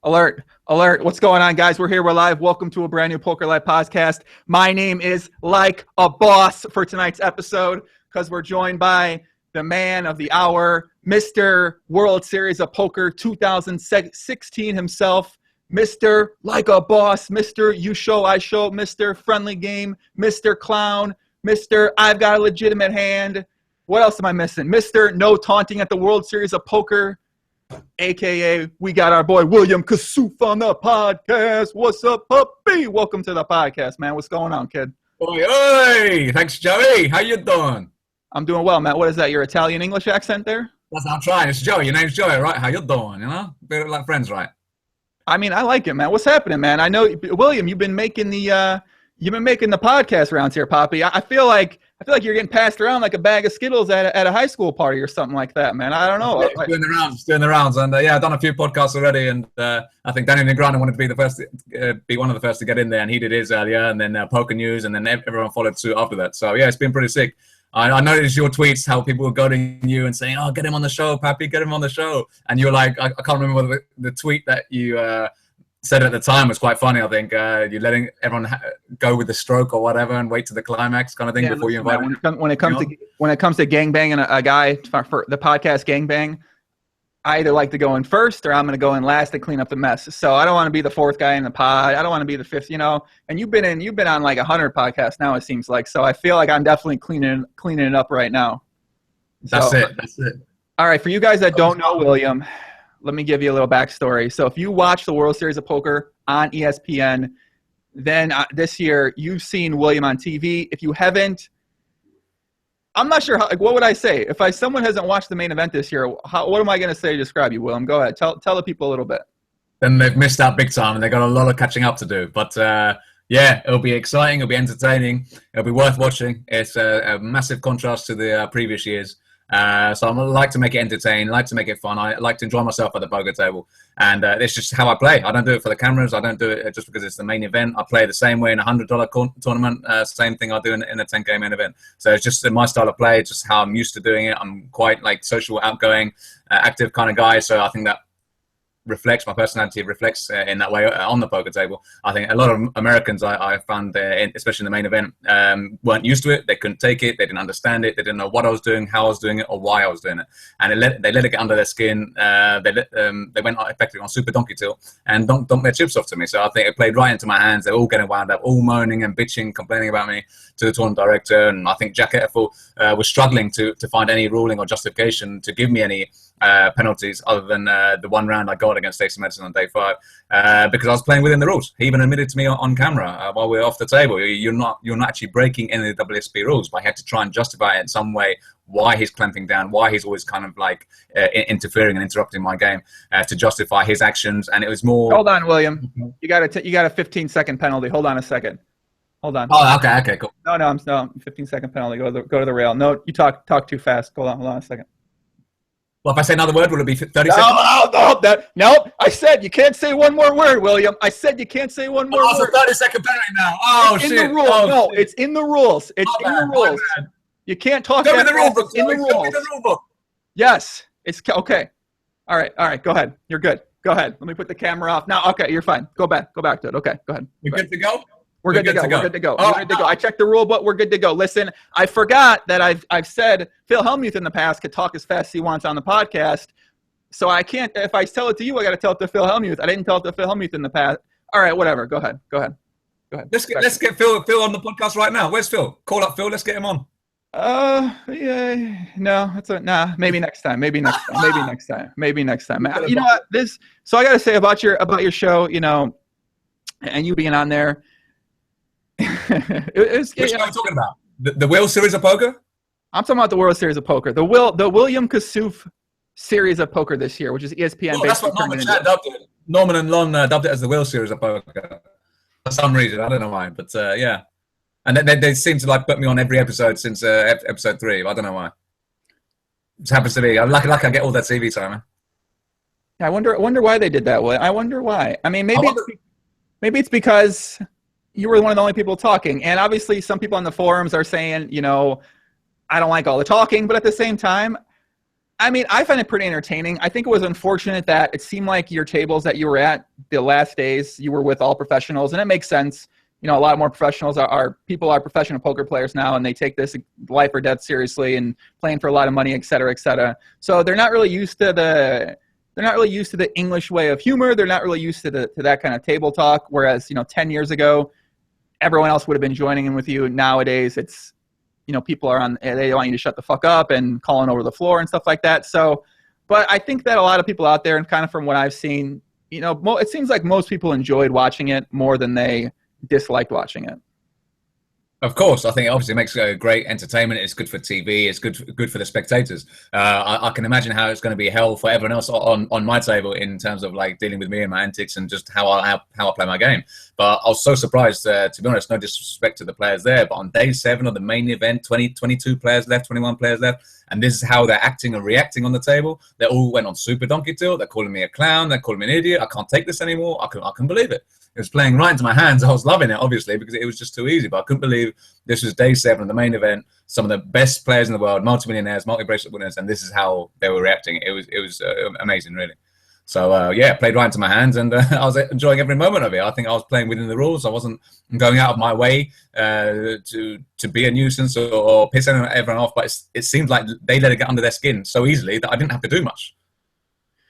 Alert, alert. What's going on, guys? We're here. We're live. Welcome to a brand new Poker Live podcast. My name is Like a Boss for tonight's episode because we're joined by the man of the hour, Mr. World Series of Poker 2016 himself, Mr. Like a Boss, Mr. You Show, I Show, Mr. Friendly Game, Mr. Clown, Mr. I've Got a Legitimate Hand. What else am I missing? Mr. No Taunting at the World Series of Poker. AKA, we got our boy William Kassouf on the podcast. What's up, puppy? Welcome to the podcast, man. What's going on, kid? Oi, oi! Thanks, Joey. How you doing? I'm doing well, Matt. What is that? Your Italian-English accent there? That's what I'm trying. It's Joey. Your name's Joey, right? How you doing? You know, bit like friends, right? I mean, I like it, man. What's happening, man? I know, William, you've been making the podcast rounds here, Poppy. I feel like you're getting passed around like a bag of Skittles at a high school party or something like that, man. I don't know. Doing the rounds, and yeah, I've done a few podcasts already, and I think Daniel Negreanu wanted to be the first, be one of the first to get in there, and he did his earlier, and then Poker News, and then everyone followed suit after that. So yeah, it's been pretty sick. I noticed your tweets, how people were goading you and saying, "Oh, get him on the show, Pappy, get him on the show," and you're like, I can't remember whether the tweet that you said at the time was quite funny. I think you're letting everyone go with the stroke or whatever and wait to the climax kind of thing before you invite them. When it comes to gangbanging a guy for the podcast gangbang, I either like to go in first or I'm going to go in last to clean up the mess. So I don't want to be the fourth guy in the pod. I don't want to be the fifth, you know. And you've been on like 100 podcasts now, it seems like. So I feel like I'm definitely cleaning it up right now. That's it. All right, for you guys that don't know William, let me give you a little backstory. So if you watch the World Series of Poker on ESPN, then this year you've seen William on TV. If you haven't, I'm not sure what would I say? If someone hasn't watched the main event this year, what am I going to say to describe you, William? Go ahead. Tell the people a little bit. Then they've missed out big time and they've got a lot of catching up to do. But yeah, it'll be exciting. It'll be entertaining. It'll be worth watching. It's a massive contrast to the previous years. So I like to make it entertaining, like to make it fun. I like to enjoy myself at the poker table, and it's just how I play. I don't do it for the cameras. I don't do it just because it's the main event. I play the same way in a $100 tournament, same thing I do in a 10K main event. So it's just my style of play. It's just how I'm used to doing it. I'm quite like social, outgoing, active kind of guy. So I think that reflects my personality, reflects in that way on the poker table. I think a lot of Americans I found, especially in the main event, weren't used to it. They couldn't take it. They didn't understand it. They didn't know what I was doing, how I was doing it, or why I was doing it. And they let it get under their skin. They went effectively on super donkey tilt and dumped their chips off to me. So I think it played right into my hands. They're all getting wound up, all moaning and bitching, complaining about me to the tournament director. And I think Jack Etterful was struggling to find any ruling or justification to give me any penalties other than the one round I got against Stacey Madison on day 5 because I was playing within the rules. He even admitted to me on camera while we were off the table, you're not actually breaking any of the WSOP rules, but I had to try and justify it in some way why he's clamping down, why he's always kind of like interfering and interrupting my game to justify his actions. And it was more... Hold on, William. You got a 15-second penalty. Hold on a second. Hold on. Oh, okay, cool. No, 15-second penalty. Go to the rail. No, you talk too fast. Hold on a second. Well, if I say another word, will it be 30 seconds? No. I said you can't say one more word, William. I said you can't say one more word. Oh, it's a 30-second penalty now. Oh, shit. In the rules. No, it's in the rules. It's in the rules. You can't talk about the rule book. In the rules. The rule book. Yes. It's okay. All right. Go ahead. You're good. Go ahead. Let me put the camera off. Now, okay, you're fine. Go back to it. Okay, go ahead. We're good to go? We're good to go. We're good to go. I checked the rule book. We're good to go. Listen, I forgot that I've said Phil Hellmuth in the past could talk as fast as he wants on the podcast. So I can't, if I tell it to you, I got to tell it to Phil Hellmuth. I didn't tell it to Phil Hellmuth in the past. All right, whatever. Go ahead. Let's get Phil on the podcast right now. Where's Phil? Call up Phil. Let's get him on. Yeah, no, maybe next time. Maybe next time. You know what? So I got to say about your show, you know, and you being on there. Which show are you talking about? The World Series of Poker? I'm talking about the World Series of Poker. The William Kassouf Series of Poker this year, which is ESPN. Oh, that's what Norman dubbed it. Norman and Lon dubbed it as the World Series of Poker for some reason. I don't know why, but yeah. And they seem to like put me on every episode since episode 3. I don't know why. It just happens to be. I'm lucky I get all that TV time, man. I wonder why they did that. I wonder why. I mean, maybe it's because you were one of the only people talking. And obviously some people on the forums are saying, you know, I don't like all the talking, but at the same time, I mean, I find it pretty entertaining. I think it was unfortunate that it seemed like your tables that you were at the last days, you were with all professionals, and it makes sense. You know, a lot more professionals are professional poker players now, and they take this life or death seriously and playing for a lot of money, et cetera, et cetera. So they're not really used to the English way of humor. They're not really used to that kind of table talk. Whereas, 10 years ago, everyone else would have been joining in with you. Nowadays, it's, people they want you to shut the fuck up and calling over the floor and stuff like that. So, but I think that a lot of people out there, and kind of from what I've seen, it seems like most people enjoyed watching it more than they disliked watching it. Of course, I think it obviously makes great entertainment. It's good for TV. It's good for the spectators. I can imagine how it's going to be hell for everyone else on my table in terms of like dealing with me and my antics and just how I play my game. But I was so surprised, to be honest, no disrespect to the players there, but on day 7 of the main event, 22 players left, 21 players left, and this is how they're acting and reacting on the table. They all went on super donkey tilt. They're calling me a clown. They're calling me an idiot. I can't take this anymore. I couldn't believe it. It was playing right into my hands. I was loving it, obviously, because it was just too easy. But I couldn't believe this was day 7 of the main event. Some of the best players in the world, multimillionaires, multi-bracelet winners, and this is how they were reacting. It was amazing, really. So, played right into my hands, and I was enjoying every moment of it. I think I was playing within the rules. I wasn't going out of my way to be a nuisance or piss everyone off. But it seemed like they let it get under their skin so easily that I didn't have to do much.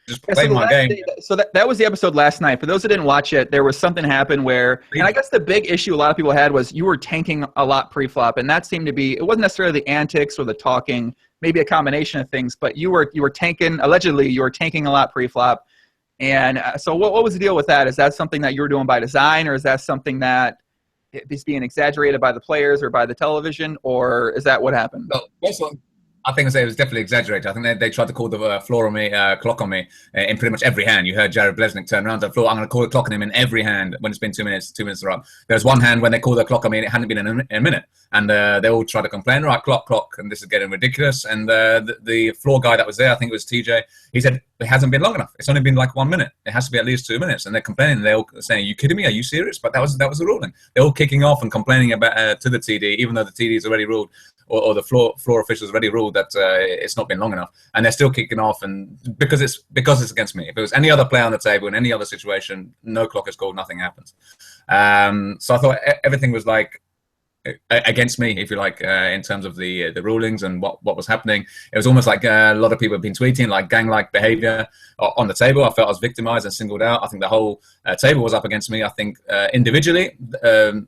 Just playing my game. So that was the episode last night. For those who didn't watch it, there was something happen where, and I guess the big issue a lot of people had was you were tanking a lot pre-flop, and that seemed to be, it wasn't necessarily the antics or the talking, maybe a combination of things, but you were tanking, allegedly you were tanking a lot pre-flop. And so what was the deal with that? Is that something that you were doing by design, or is that something that is being exaggerated by the players or by the television, or is that what happened? Well, I think it was definitely exaggerated. I think they tried to call the clock on me in pretty much every hand. You heard Jared Blesnick turn around to the floor. I'm going to call the clock on him in every hand when it's been 2 minutes. 2 minutes are up. There was one hand when they called the clock on me and it hadn't been in a minute. And they all tried to complain, right, clock, and this is getting ridiculous. And the floor guy that was there, I think it was TJ, he said, it hasn't been long enough. It's only been like 1 minute. It has to be at least 2 minutes. And they're complaining. They're all saying, are you kidding me? Are you serious? But that was the ruling. They're all kicking off and complaining about to the TD, even though the TD is already ruled, or the floor officials already ruled that it's not been long enough, and they're still kicking off, and because it's against me. If it was any other player on the table in any other situation, no clock is called, nothing happens. So I thought everything was like against me, if you like, in terms of the rulings and what was happening. It was almost like a lot of people have been tweeting like gang-like behavior on the table. I felt I was victimized and singled out. I think the whole table was up against me. I think individually,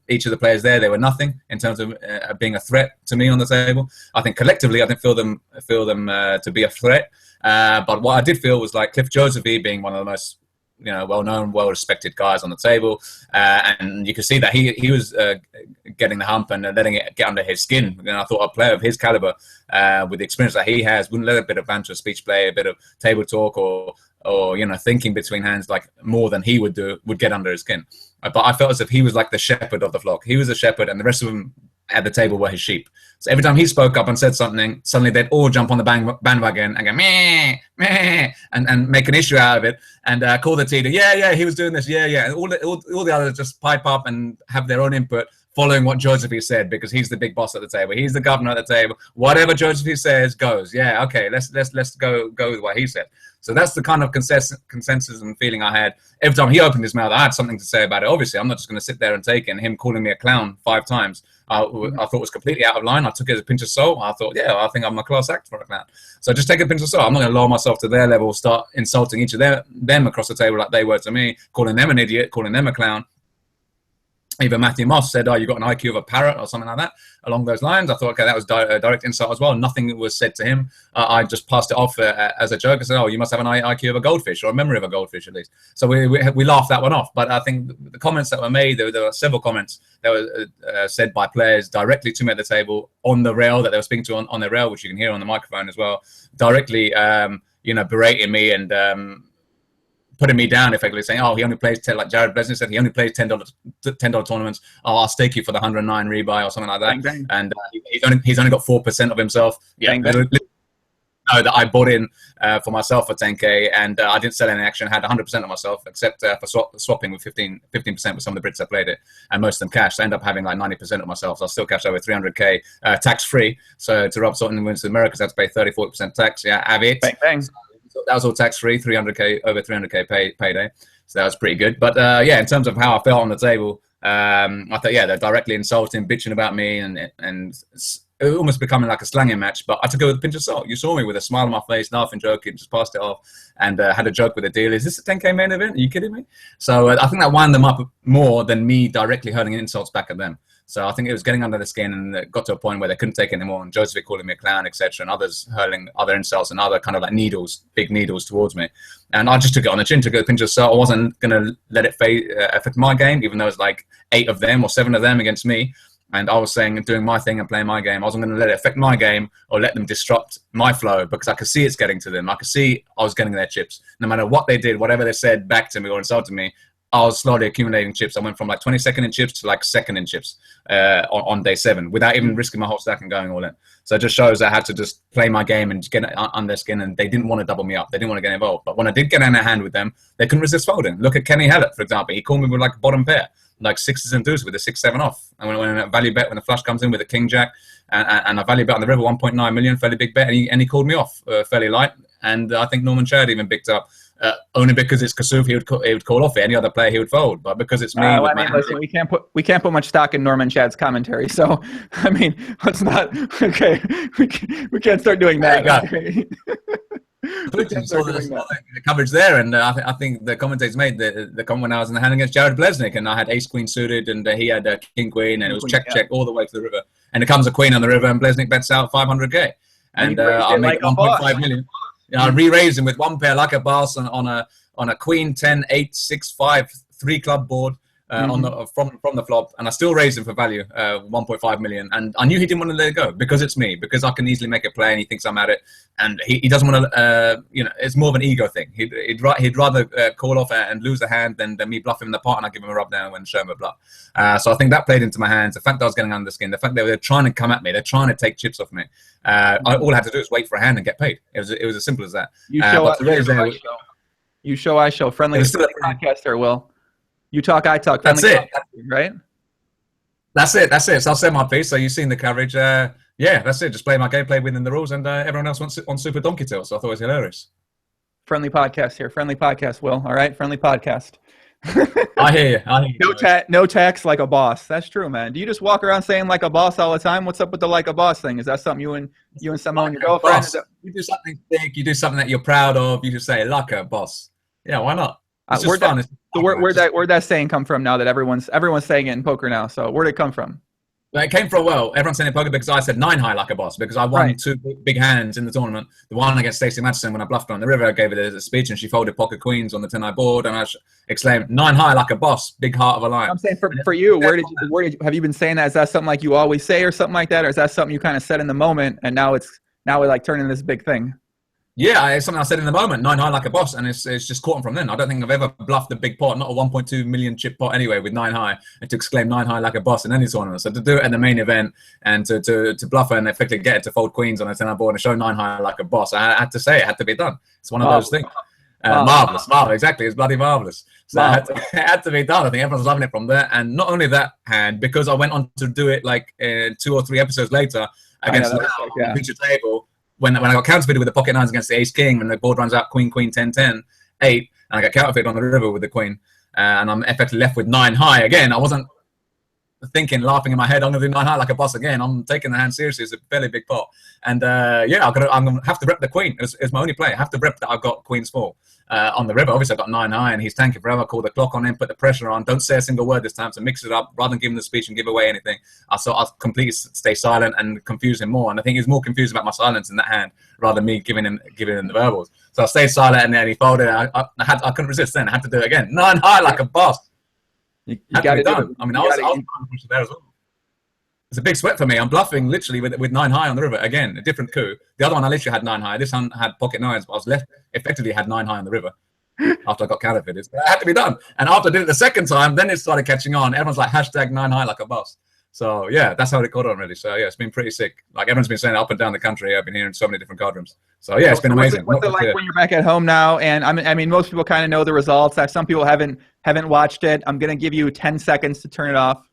each of the players there, they were nothing in terms of being a threat to me on the table. I think collectively, I didn't feel them to be a threat. But what I did feel was like Cliff Josephie being one of the most well-known, well-respected guys on the table, and you could see that he was getting the hump and letting it get under his skin. And I thought a player of his caliber, with the experience that he has, wouldn't let a bit of banter, speech play, a bit of table talk, or thinking between hands like more than he would get under his skin. But I felt as if he was like the shepherd of the flock. He was the shepherd, and the rest of them at the table were his sheep. So every time he spoke up and said something, suddenly they'd all jump on the bandwagon and go meh, meh, and make an issue out of it and call the TD. Yeah, he was doing this. Yeah, and all the others just pipe up and have their own input, following what Josephie said, because he's the big boss at the table. He's the governor at the table. Whatever Josephie says goes. Yeah, okay, let's go with what he said. So that's the kind of consensus and feeling I had. Every time he opened his mouth, I had something to say about it. Obviously, I'm not just going to sit there and take it. And him calling me a clown 5 times, I thought was completely out of line. I took it as a pinch of salt. I thought, I think I'm a class act for a clown. So just take a pinch of salt. I'm not going to lower myself to their level, start insulting each of them across the table like they were to me, calling them an idiot, calling them a clown. Even Matthew Moss said, you got an IQ of a parrot or something like that, along those lines. I thought, okay, that was a direct insult as well. Nothing was said to him. I just passed it off as a joke. I said, you must have an IQ of a goldfish, or a memory of a goldfish at least. So we laughed that one off. But I think the comments that were made, there were several comments that were said by players directly to me at the table on the rail that they were speaking to on the rail, which you can hear on the microphone as well, directly, berating me and putting me down, effectively saying, he only plays like Jared Blesnick said, he only plays $10 tournaments. I'll stake you for the 109 rebuy or something like that. Bang, bang. And he's only got 4% of himself. Yeah, bang, bang. know that I bought in for myself for 10K, and I didn't sell any action. I had 100% of myself, except for swapping with 15% with some of the Brits that played it, and most of them cash. So I ended up having like 90% of myself. So I still cashed over 300K tax-free. So to rob something wins to America, I had to pay 30-40% tax. Yeah, have it. Bang, bang. So that was all tax-free, 300K, over 300K payday. So that was pretty good. But yeah, in terms of how I felt on the table, I thought, yeah, they're directly insulting, bitching about me, and it almost becoming like a slanging match. But I took it with a pinch of salt. You saw me with a smile on my face, laughing, joking, just passed it off, and had a joke with the deal. Is this a 10K main event? Are you kidding me? So I think that wound them up more than me directly hurling insults back at them. So I think it was getting under the skin, and it got to a point where they couldn't take it anymore. And Joseph calling me a clown, etc., and others hurling other insults and other kind of like needles, big needles towards me. And I just took it on the chin, took it with a pinch of salt. I wasn't going to let it affect my game, even though it was like 8 of them or 7 of them against me. And I was saying and doing my thing and playing my game. I wasn't going to let it affect my game or let them disrupt my flow, because I could see it's getting to them. I could see I was getting their chips. No matter what they did, whatever they said back to me or insulted me, I was slowly accumulating chips. I went from like 22nd in chips to like 2nd in chips on day 7 without even risking my whole stack and going all in. So it just shows I had to just play my game and get on their skin, and they didn't want to double me up. They didn't want to get involved. But when I did get in a hand with them, they couldn't resist folding. Look at Kenny Hallett, for example. He called me with like a bottom pair, like 6s and 2s with a 6-7 off. And when a value bet, when the flush comes in with a king jack, and a value bet on the river, 1.9 million, fairly big bet, and he called me off fairly light. And I think Norman Chad even picked up. Only because it's Kassouf, he would call off it. Any other player, he would fold. But because it's me, listen, we can't put much stock in Norman Chad's commentary. So, I mean, let's not. Okay, we can't start doing that. The coverage there, and I think the commentators made the comment when I was in the hand against Jared Blesnick, and I had ace queen suited, and he had king queen, and it was check all the way to the river, and it comes a queen on the river, and Blesnick bets out 500K, and I make 1.5 million. I re-raised him with 1 pair like a boss on a queen 10 8 6 5 3 club board from the flop, and I still raised him for value 1.5 million. And I knew he didn't want to let it go because it's me, because I can easily make a play, and he thinks I'm at it, and he doesn't want to. It's more of an ego thing. He'd rather call off and lose a hand than me bluff him in the pot, and I give him a rub down and show him a bluff. So I think that played into my hands. The fact that I was getting under the skin, the fact that they're trying to come at me, they're trying to take chips off me. All I had to do is wait for a hand and get paid. It was as simple as that. You show, I show. Friendly podcaster, Will. You talk, I talk. That's it. Right? That's it. So I'll say my piece. So you've seen the coverage. Yeah, that's it. Just play my game, play within the rules, and everyone else wants on Super Donkey Tail. So I thought it was hilarious. Friendly podcast here. Friendly podcast, Will. All right? Friendly podcast. I hear you. No tax like a boss. That's true, man. Do you just walk around saying like a boss all the time? What's up with the like a boss thing? Is that something you and someone, your girlfriend? You do something big. You do something that you're proud of. You just say like a boss. Yeah, why not? It's just fun. Where'd that saying come from now that everyone's saying it in poker now? So where'd it come from? It came from, everyone's saying in poker because I said 9 high like a boss, because I won 2 big hands in the tournament. The one against Stacey Madison when I bluffed her on the river, I gave her a speech and she folded pocket queens on the 10 high board, and I exclaimed 9 high like a boss, big heart of a lion. I'm saying for you, where did you have you been saying that? Is that something like you always say or something like that, or is that something you kind of said in the moment and now we're like turning this big thing? Yeah, it's something I said in the moment, 9 high like a boss, and it's just caught from then. I don't think I've ever bluffed a big pot, not a 1.2 million chip pot anyway, with 9 high, and to exclaim 9 high like a boss in any tournament. So to do it in the main event and to bluff her and effectively get it to fold queens on a 10 high board and show 9 high like a boss, I had to say it had to be done. It's one of those things. Marvelous, exactly. It's bloody marvelous. So it had to be done. I think everyone's loving it from there. And not only that hand, because I went on to do it like 2 or 3 episodes later against the feature table. When I got counterfeited with the pocket 9s against the ace king, when the board runs out queen 10 10 8, and I got counterfeited on the river with the queen, and I'm effectively left with 9 high again. I wasn't thinking, laughing in my head, I'm going to do 9 high like a boss again. I'm taking the hand seriously. It's a fairly big pot, and I'm going to have to rep the queen. It's my only play. I have to rep that I've got queen's 4 on the river. Obviously, I've got 9 high, and he's tanking forever. Call the clock on him, put the pressure on. Don't say a single word this time. So mix it up rather than give him the speech and give away anything. I'll completely stay silent and confuse him more. And I think he's more confused about my silence in that hand rather than me giving him the verbals. So I stayed silent, and then he folded. I couldn't resist. Then I had to do it again. 9 high like a boss. You got it done. I mean, I was trying to push it there as well. It's a big sweat for me. I'm bluffing literally with 9 high on the river. Again, a different coup. The other one, I literally had 9 high. This one had pocket 9s, but I was effectively had 9 high on the river after I got counterfeited. It had to be done. And after I did it the second time, then it started catching on. Everyone's like, #9 high like a boss. So yeah, that's how it got on really. So yeah, it's been pretty sick. Like everyone's been saying up and down the country, I've been hearing so many different card rooms. So yeah, it's been amazing. What's it like when you're back at home now? And I mean, most people kind of know the results. Some people haven't watched it. I'm gonna give you 10 seconds to turn it off.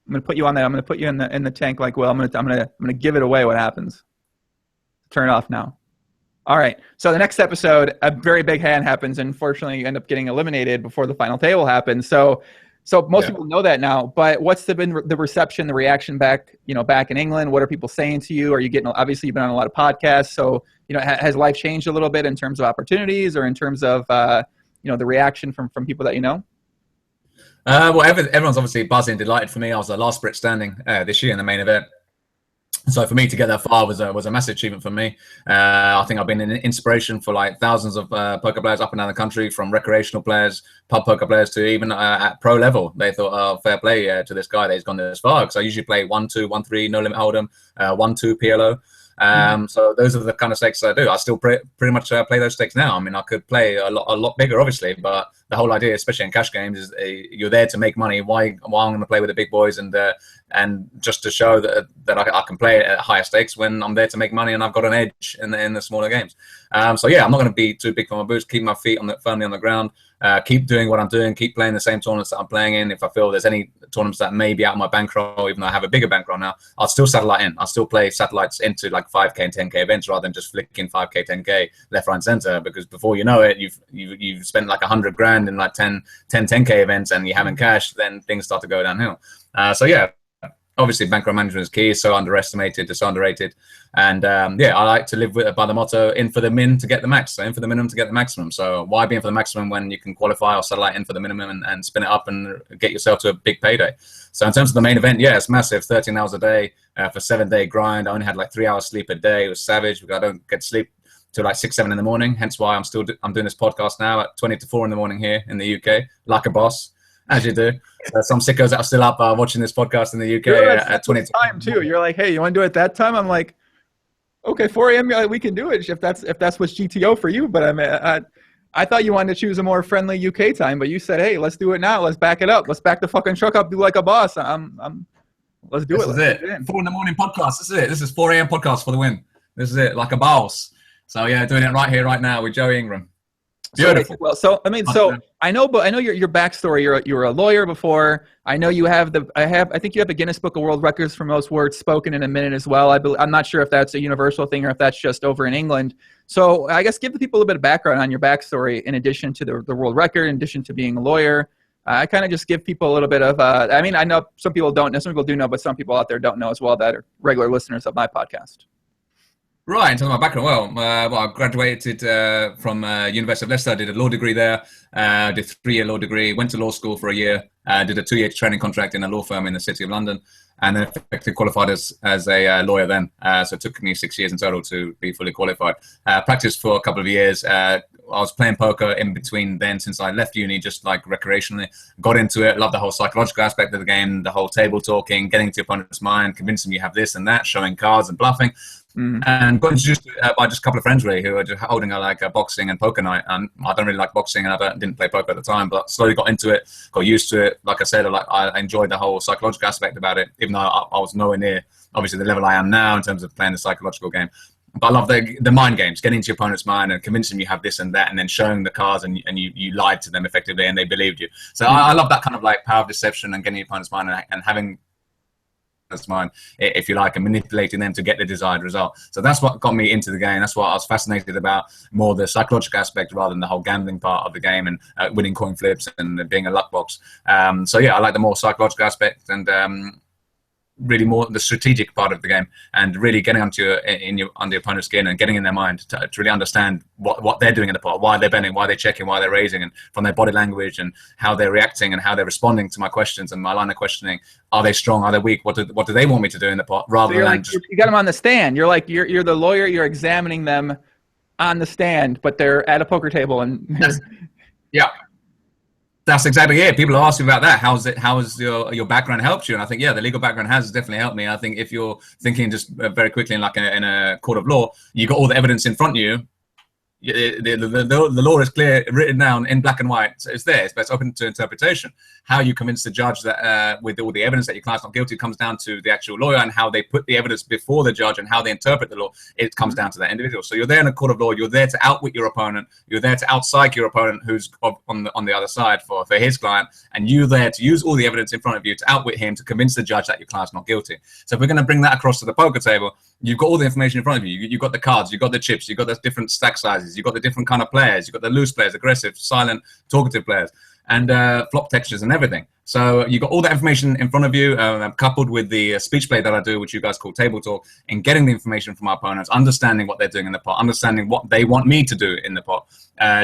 I'm gonna put you on that. I'm gonna put you in the tank like Will. I'm gonna give it away. What happens? Turn it off now. All right. So the next episode, a very big hand happens, and unfortunately, you end up getting eliminated before the final table happens. So most people know that now. But what's been the reception, the reaction back in England? What are people saying to you? Are you getting? Obviously, you've been on a lot of podcasts. So has life changed a little bit in terms of opportunities, or in terms of the reaction from people that you know? Well, everyone's obviously buzzing, delighted for me. I was the last Brit standing this year in the main event. So for me to get that far was a massive achievement for me. I think I've been an inspiration for like thousands of poker players up and down the country, from recreational players, pub poker players, to even at pro level. They thought, oh, fair play to this guy that he's gone this far. Because I usually play 1-2, 1-3, no limit hold'em, 1-2 PLO. So those are the kind of stakes I do. I still pretty much play those stakes now. I mean, I could play a lot bigger, obviously, but the whole idea, especially in cash games, is you're there to make money. Why I'm going to play with the big boys and just to show that I can play at higher stakes when I'm there to make money and I've got an edge in the smaller games. So yeah, I'm not going to be too big for my boots. Keep my feet firmly on the ground. Keep doing what I'm doing. Keep playing the same tournaments that I'm playing in. If I feel there's any tournaments that may be out of my bankroll, even though I have a bigger bankroll now, I'll still satellite in. I'll still play satellites into like 5K and 10K events rather than just flicking 5K, 10K left, right, and center. Because before you know it, you've spent like $100,000 in like 10K events and you haven't cashed, then things start to go downhill. So yeah. Obviously, bankroll management is key. So underestimated, it's underrated, and yeah, I like to live by the motto: in for the min to get the max, so in for the minimum to get the maximum. So why be in for the maximum when you can qualify or satellite in for the minimum and spin it up and get yourself to a big payday? So in terms of the main event, yeah, it's massive. 13 hours a day for 7-day grind. I only had like 3 hours sleep a day. It was savage because I don't get sleep till like 6, 7 in the morning. Hence why I'm doing this podcast now at 20 to 4 in the morning here in the UK, like a boss. As you do. Some sickos that are still up watching this podcast in the UK at 20 time too. You're like, hey, you want to do it that time? I'm like, okay, 4 a.m. We can do it if that's what's GTO for you. But I thought you wanted to choose a more friendly UK time, but you said, hey, let's do it now. Let's back it up. Let's back the fucking truck up. Do like a boss. Let's do it. This is it. 4 in the morning podcast. This is it. This is 4 a.m. podcast for the win. This is it. Like a boss. So yeah, doing it right here, right now with Joey Ingram. Beautiful. I know your backstory. You're a lawyer before. I know you have I think you have the Guinness Book of World Records for most words spoken in a minute as well. I'm not sure if that's a universal thing or if that's just over in England. So I guess give the people a bit of background on your backstory in addition to the world record, in addition to being a lawyer. I kind of just give people a little bit of, I mean, I know some people don't know, some people do know, but some people out there don't know as well that are regular listeners of my podcast. Right, in terms of my background, well, I graduated from University of Leicester. I did a law degree there, did a 3-year law degree, went to law school for a year, did a 2-year training contract in a law firm in the City of London, and then effectively qualified as a lawyer then. So it took me 6 years in total to be fully qualified. Practiced for a couple of years. I was playing poker in between then since I left uni, just like recreationally. Got into it, loved the whole psychological aspect of the game, the whole table talking, getting to your opponent's mind, convincing you have this and that, showing cards and bluffing. And got introduced by just a couple of friends really who were just holding a boxing and poker night. And I don't really like boxing and I didn't play poker at the time, but slowly got into it, got used to it. Like I said, I enjoyed the whole psychological aspect about it, even though I was nowhere near obviously the level I am now in terms of playing the psychological game. But I love the mind games, getting into your opponent's mind and convincing them you have this and that, and then showing the cards and you lied to them effectively and they believed you. So I love that kind of like power of deception and getting your opponent's mind and having mine, if you like, and manipulating them to get the desired result. So that's what got me into the game. That's what I was fascinated about, more the psychological aspect rather than the whole gambling part of the game and winning coin flips and being a luck box. So yeah, I like the more psychological aspect and really more the strategic part of the game and really getting under your opponent's skin and getting in their mind to really understand what they're doing in the pot, why they're betting, why they're checking, why they're raising, and from their body language and how they're reacting and how they're responding to my questions and my line of questioning. Are they strong? Are they weak? What do they want me to do in the pot? Rather than like, just... you got them on the stand. You're like you're the lawyer. You're examining them on the stand, but they're at a poker table and yeah. That's exactly it. People are asking about that. How has your background helped you? And I think, yeah, the legal background has definitely helped me. I think if you're thinking just very quickly in a court of law, you got all the evidence in front of you. The law is clear, written down in black and white. So it's there. It's open to interpretation. How you convince the judge that with all the evidence that your client's not guilty comes down to the actual lawyer, and how they put the evidence before the judge and how they interpret the law. It comes down to that individual. So you're there in a court of law. You're there to outwit your opponent. You're there to outpsych your opponent who's on the other side for his client, and you're there to use all the evidence in front of you to outwit him to convince the judge that your client's not guilty. So if we're going to bring that across to the poker table, you've got all the information in front of you. You've got the cards, you've got the chips, you've got the different stack sizes, you've got the different kind of players, you've got the loose players, aggressive, silent, talkative players, and flop textures and everything. So you've got all that information in front of you, coupled with the speech play that I do, which you guys call table talk, in getting the information from our opponents, understanding what they're doing in the pot, understanding what they want me to do in the pot,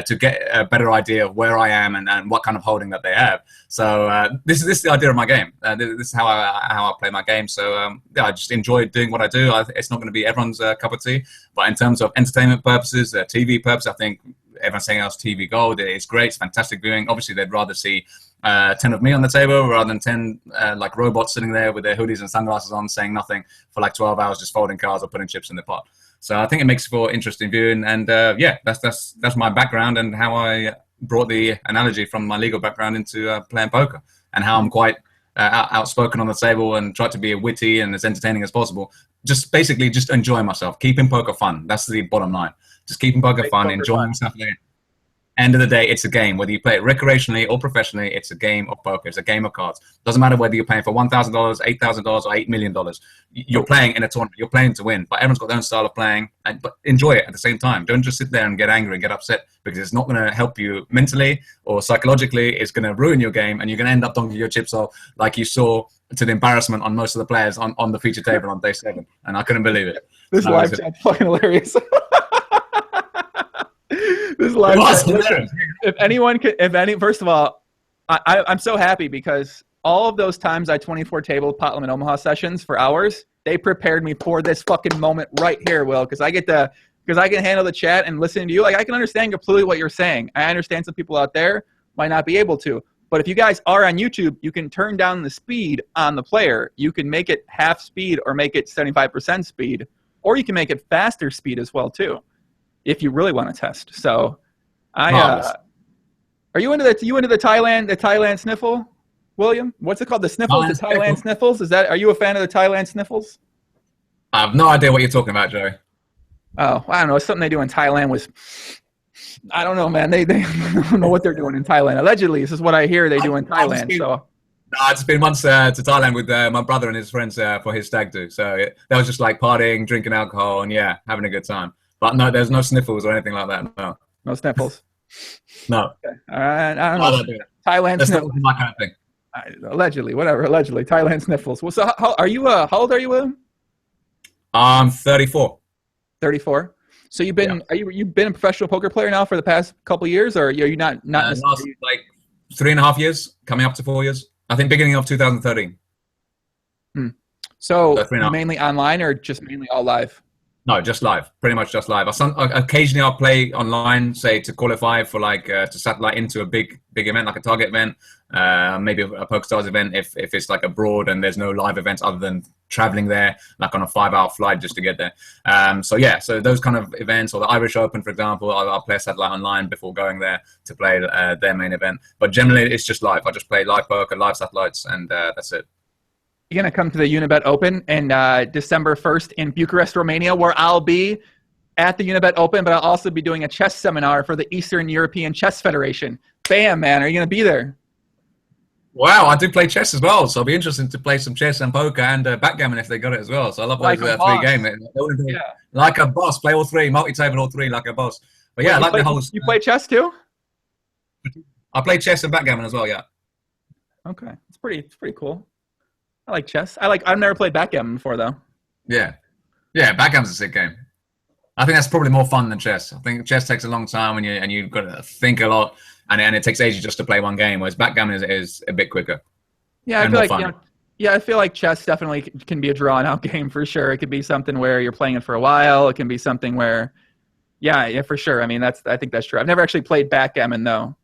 to get a better idea of where I am and what kind of holding that they have. So this is the idea of my game. This is how I play my game. So yeah, I just enjoy doing what I do. It's not going to be everyone's cup of tea, but in terms of entertainment purposes, TV purposes, I think everyone's saying else TV gold. It's great. It's fantastic viewing. Obviously, they'd rather see 10 of me on the table rather than 10 like robots sitting there with their hoodies and sunglasses on, saying nothing for like 12 hours, just folding cards or putting chips in the pot. So I think it makes for interesting viewing. And yeah, that's my background and how I brought the analogy from my legal background into playing poker, and how I'm quite outspoken on the table and try to be witty and as entertaining as possible. Just basically just enjoying myself, keeping poker fun. That's the bottom line. Just keeping poker fun, enjoying myself. End of the day, it's a game. Whether you play it recreationally or professionally, it's a game of poker. It's a game of cards. Doesn't matter whether you're playing for $1,000, $8,000, or $8 million. You're playing in a tournament. You're playing to win. But everyone's got their own style of playing. But enjoy it at the same time. Don't just sit there and get angry and get upset, because it's not going to help you mentally or psychologically. It's going to ruin your game, and you're going to end up donking your chips off like you saw, to the embarrassment on most of the players on the feature table on day 7. And I couldn't believe it. This live chat's fucking hilarious. This live chat. If anyone could, first of all, I'm so happy, because all of those times I 24 table pot limit Omaha sessions for hours, they prepared me for this fucking moment right here, Will, because I can handle the chat and listen to you. Like, I can understand completely what you're saying. I understand some people out there might not be able to. But if you guys are on YouTube, you can turn down the speed on the player. You can make it half speed or make it 75% speed, or you can make it faster speed as well too, if you really want to test. So, are you into the Thailand sniffle, William? What's it called? The sniffles, the Thailand sniffles? Are you a fan of the Thailand sniffles? I have no idea what you're talking about, Joey. Oh, I don't know. It's something they do in Thailand was. I don't know, man. They I don't know what they're doing in Thailand. Allegedly, this is what I hear they do in Thailand. I just been once to Thailand with my brother and his friends for his stag do. So that was just like partying, drinking alcohol, and yeah, having a good time. But no, there's no sniffles or anything like that. No sniffles. No. Okay. All right. I don't know. Thailand that's sniffles. not my kind of thing. Allegedly, whatever. Allegedly, Thailand sniffles. Well, so how are you? How old are you, William? I'm 34. 34. So you've been you've been a professional poker player now for the past couple of years, or are you not last, like 3.5 years, coming up to 4 years. I think beginning of 2013. So mainly online, or just mainly all live? No, just live. Pretty much just live. Occasionally I'll play online, say to qualify for like to satellite into a big event, like a Target event, maybe a PokerStars event if it's like abroad and there's no live events other than traveling there, like on a 5-hour flight just to get there. So those kind of events, or the Irish Open, for example, I'll play a satellite online before going there to play their main event. But generally it's just live. I just play live poker, live satellites, and that's it. You're going to come to the Unibet Open in December 1st in Bucharest, Romania, where I'll be at the Unibet Open, but I'll also be doing a chess seminar for the Eastern European Chess Federation. Bam, man. Are you going to be there? Wow, I do play chess as well, so it'll be interesting to play some chess and poker and backgammon if they got it as well. So I love those 3 games. Yeah. Like a boss, play all 3, multi-table all 3 like a boss. But yeah, I like the whole... You play chess too? I play chess and backgammon as well, yeah. Okay. It's pretty cool. I like chess. I've never played backgammon before, though. Yeah, backgammon's a sick game. I think that's probably more fun than chess. I think chess takes a long time and you've got to think a lot, and it takes ages just to play one game, whereas backgammon is a bit quicker. Yeah, I feel like chess definitely can be a drawn-out game for sure. It could be something where you're playing it for a while. It can be something where, yeah, for sure. I mean, I think that's true. I've never actually played backgammon though.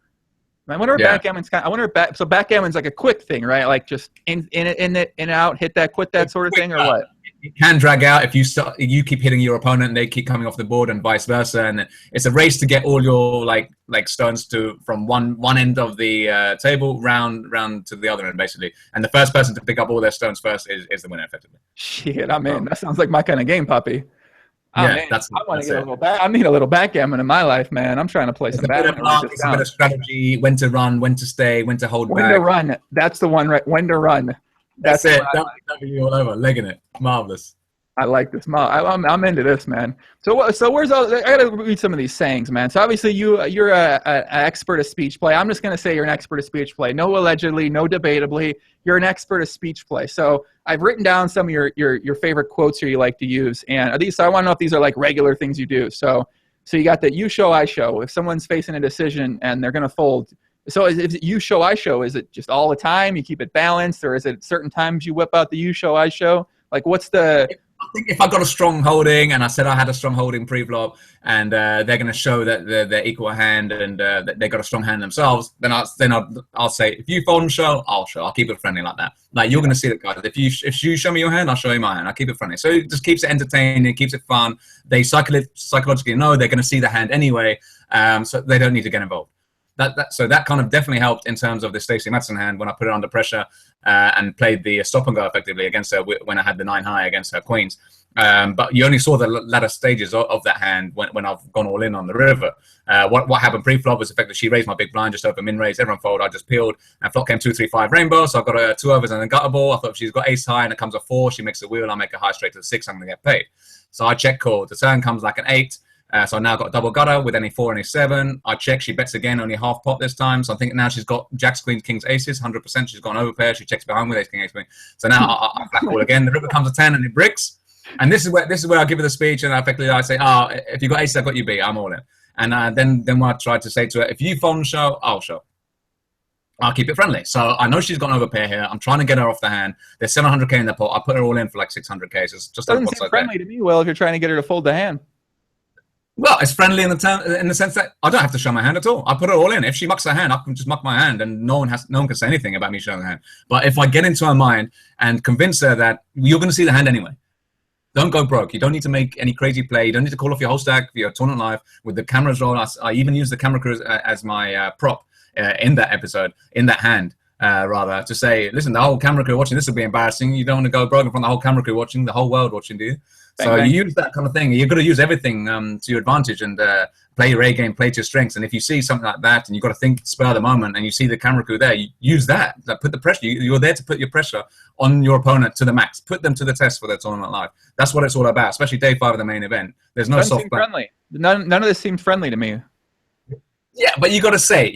I wonder if backgammon's backgammon's like a quick thing, right? Like just in it, out, hit that, quit that sort of thing, or what? it can drag out if you keep hitting your opponent and they keep coming off the board, and vice versa. And it's a race to get all your like stones from one end of the table round to the other end, basically. And the first person to pick up all their stones first is the winner, effectively. Shit, I'm in. That sounds like my kind of game, puppy. Yeah, I want to get a little back. I need a little backgammon in my life, man. I'm trying to play some backgammon. It's a bit of strategy: when to run, when to stay, when to hold back. When to run. That's the one, right? When to run. That's it. W all over, legging it. Marvelous. I like this. I'm into this, man. So where's all? I gotta read some of these sayings, man. So obviously you're an expert of speech play. I'm just gonna say you're an expert of speech play. No allegedly, no debatably. You're an expert of speech play. So I've written down some of your favorite quotes here you like to use, and these. So I want to know if these are like regular things you do. So you got the you show I show. If someone's facing a decision and they're gonna fold. So is it you show I show? Is it just all the time? You keep it balanced, or is it certain times you whip out the you show I show? Like what's the? I think if I got a strong holding, and I said I had a strong holding pre-flop, and they're going to show that they're equal hand and that they got a strong hand themselves, then I'll say, if you fold and show, I'll show. I'll keep it friendly like that. Like you're going to see it, guys. If you show me your hand, I'll show you my hand. I'll keep it friendly. So it just keeps it entertaining, keeps it fun. They psychologically know they're going to see the hand anyway, so they don't need to get involved. So that kind of definitely helped in terms of the Stacey Madsen hand when I put it under pressure and played the stop and go effectively against her when I had the 9 high against her queens. But you only saw the latter stages of that hand when I've gone all in on the river. What happened pre-flop was effectively she raised my big blind just over min raise. Everyone folded. I just peeled and flop came 2, 3, 5 rainbow. So I got a 2 overs and a gutter ball. I thought if she's got ace high and it comes a 4, she makes a wheel. I make a high straight to the 6. I'm going to get paid. So I check call. The turn comes like an 8. So I now got double gutter with any 4 and a 7. I check. She bets again, only half pot this time. So I think now she's got jacks, queens, kings, aces, 100%. She's got an overpair. She checks behind with ace, king, ace, queen. So now I black call again. The river comes a 10 and it bricks. And this is where I give her the speech and effectively I say, if you got aces, I got you B. I'm all in. And then I tried to say to her, if you fold and show, I'll show. I'll keep it friendly. So I know she's got an overpair here. I'm trying to get her off the hand. There's 700K in the pot. I put her all in for like 600K. So it's just doesn't seem friendly to me, Will, if you're trying to get her to fold the hand. Well, it's friendly in the sense that I don't have to show my hand at all. I put it all in. If she mucks her hand, I can just muck my hand, and no one can say anything about me showing the hand. But if I get into her mind and convince her that you're going to see the hand anyway, don't go broke. You don't need to make any crazy play. You don't need to call off your whole stack for your tournament live with the cameras roll. I even use the camera crew as my prop in that episode, in that hand. Rather to say, listen, the whole camera crew watching, this will be embarrassing. You don't want to go broke in front of the whole camera crew watching, the whole world watching, do you? So you use that kind of thing. You've got to use everything to your advantage and play your A game, play to your strengths. And if you see something like that and you've got to think spur of the moment and you see the camera crew there, you use that. Put the pressure. You're there to put your pressure on your opponent to the max. Put them to the test for their tournament live. That's what it's all about, especially day 5 of the main event. There's no soft play. Friendly. None of this seems friendly to me. Yeah, but you got to say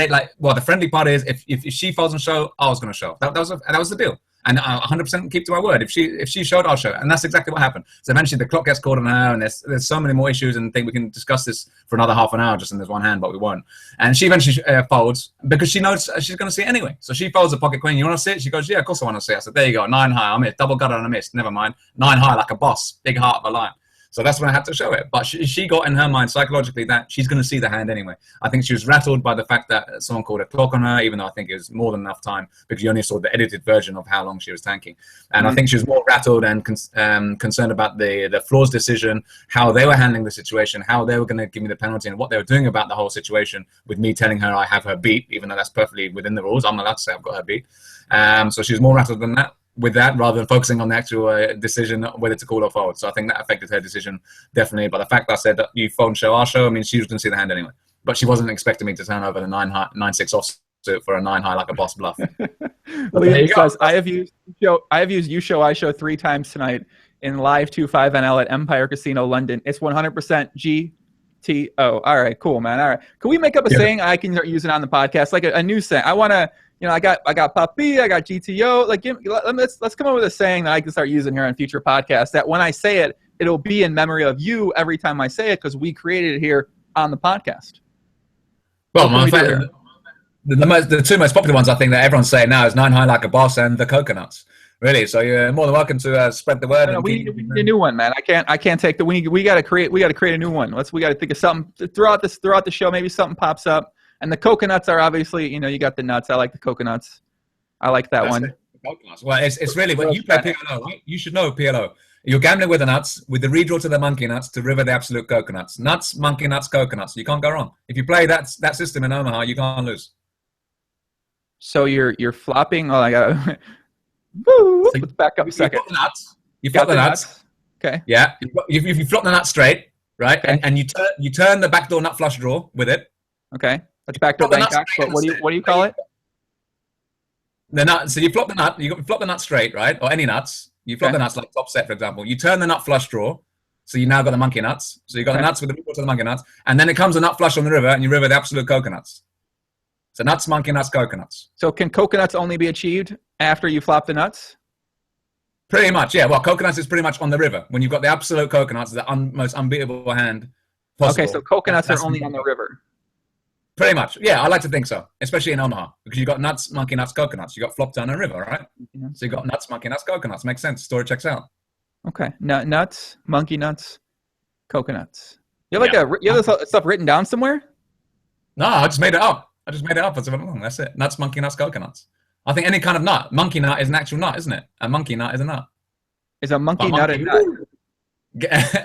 like, well, the friendly part is if she folds and show, I was going to show. That was the deal. And I 100% keep to my word. If she showed, I'll show. And that's exactly what happened. So eventually the clock gets called on her, and there's so many more issues, and I think we can discuss this for another half an hour just in this one hand, but we won't. And she eventually folds because she knows she's going to see it anyway. So she folds a pocket queen. You want to see it? She goes, yeah, of course I want to see it. I said, there you go, 9 high. I missed. Double gutter and I missed. Never mind. 9 high like a boss. Big heart of a lion. So that's when I had to show it. But she got in her mind psychologically that she's going to see the hand anyway. I think she was rattled by the fact that someone called a clock on her, even though I think it was more than enough time because you only saw the edited version of how long she was tanking. And I think she was more rattled and concerned about the floor's decision, how they were handling the situation, how they were going to give me the penalty, and what they were doing about the whole situation with me telling her I have her beat, even though that's perfectly within the rules. I'm allowed to say I've got her beat. So she was more rattled than that. With that, rather than focusing on the actual decision whether to call or fold. So I think that affected her decision, definitely. But the fact that I said that you fold and show, I'll show, I mean, she was going to see the hand anyway. But she wasn't expecting me to turn over the 9-6 offsuit for a 9 high like a boss bluff. William says, I have used you show, I show 3 times tonight in live 2-5 NL at Empire Casino, London. It's 100% GTO. All right, cool, man. All right. Can we make up a saying I can start using on the podcast? Like a new saying. I want to... You know, I got Puppy, I got GTO. Like, let's come up with a saying that I can start using here on future podcasts. That when I say it, it'll be in memory of you every time I say it because we created it here on the podcast. Well, the 2 most popular ones I think that everyone's saying now is 9 high like a boss and the coconuts. Really, so you're more than welcome to spread the word. No, we need a new one, man. I can't take the. We got to create a new one. We got to think of something throughout the show. Maybe something pops up. And the coconuts are obviously, you got the nuts. I like the coconuts. I like that one. Coconuts. Well, it's really when you play PLO, right? You should know PLO. You're gambling with the nuts, with the redraw to the monkey nuts to river the absolute coconuts. Nuts, monkey nuts, coconuts. You can't go wrong. If you play that system in Omaha, you can't lose. So you're flopping. Oh, I got. Woo! So Let's back up a second. You flop the nuts. Okay. Yeah. You flop the nuts straight, right? Okay. And you turn the backdoor nut flush draw with it. Okay. Let's backdoor Bangkok. But what do you call it? The nut. So you flop the nut. You flop the nut straight, right? Or any nuts. You flop the nuts like top set, for example. You turn the nut flush draw. So you now got the monkey nuts. So you got the nuts with the redraw to the monkey nuts, and then it comes a nut flush on the river, and you river the absolute coconuts. So nuts, monkey nuts, coconuts. So can coconuts only be achieved after you flop the nuts? Pretty much, yeah. Well, coconuts is pretty much on the river. When you've got the absolute coconuts, the most unbeatable hand possible. Okay, so coconuts are only on the river. Pretty much, yeah. I like to think so, especially in Omaha, because you've got nuts, monkey nuts, coconuts. You've got flop turn and river, right? Yeah. So you've got nuts, monkey nuts, coconuts. Makes sense. Story checks out. Okay, nuts, monkey nuts, coconuts. You have you have this stuff written down somewhere? No, I just made it up. That's it. Nuts, monkey nuts, coconuts. I think any kind of nut. Monkey nut is an actual nut, isn't it? A monkey nut is a nut. Is a monkey nut a nut?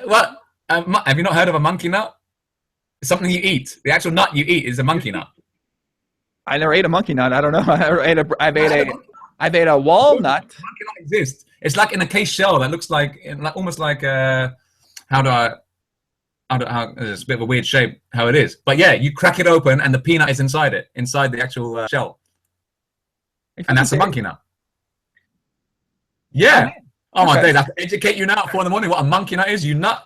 What? Have you not heard of a monkey nut? It's something you eat. The actual nut you eat is a monkey nut. I never ate a monkey nut. I don't know. I've ate a walnut. Monkey nut exists. It's like in a case shell that looks like almost like it's a bit of a weird shape how it is. But yeah, you crack it open and the peanut is inside it, inside the actual shell. And that's a monkey nut. Yeah. Oh my days, I have to educate you now at 4 a.m. what a monkey nut is, you nut.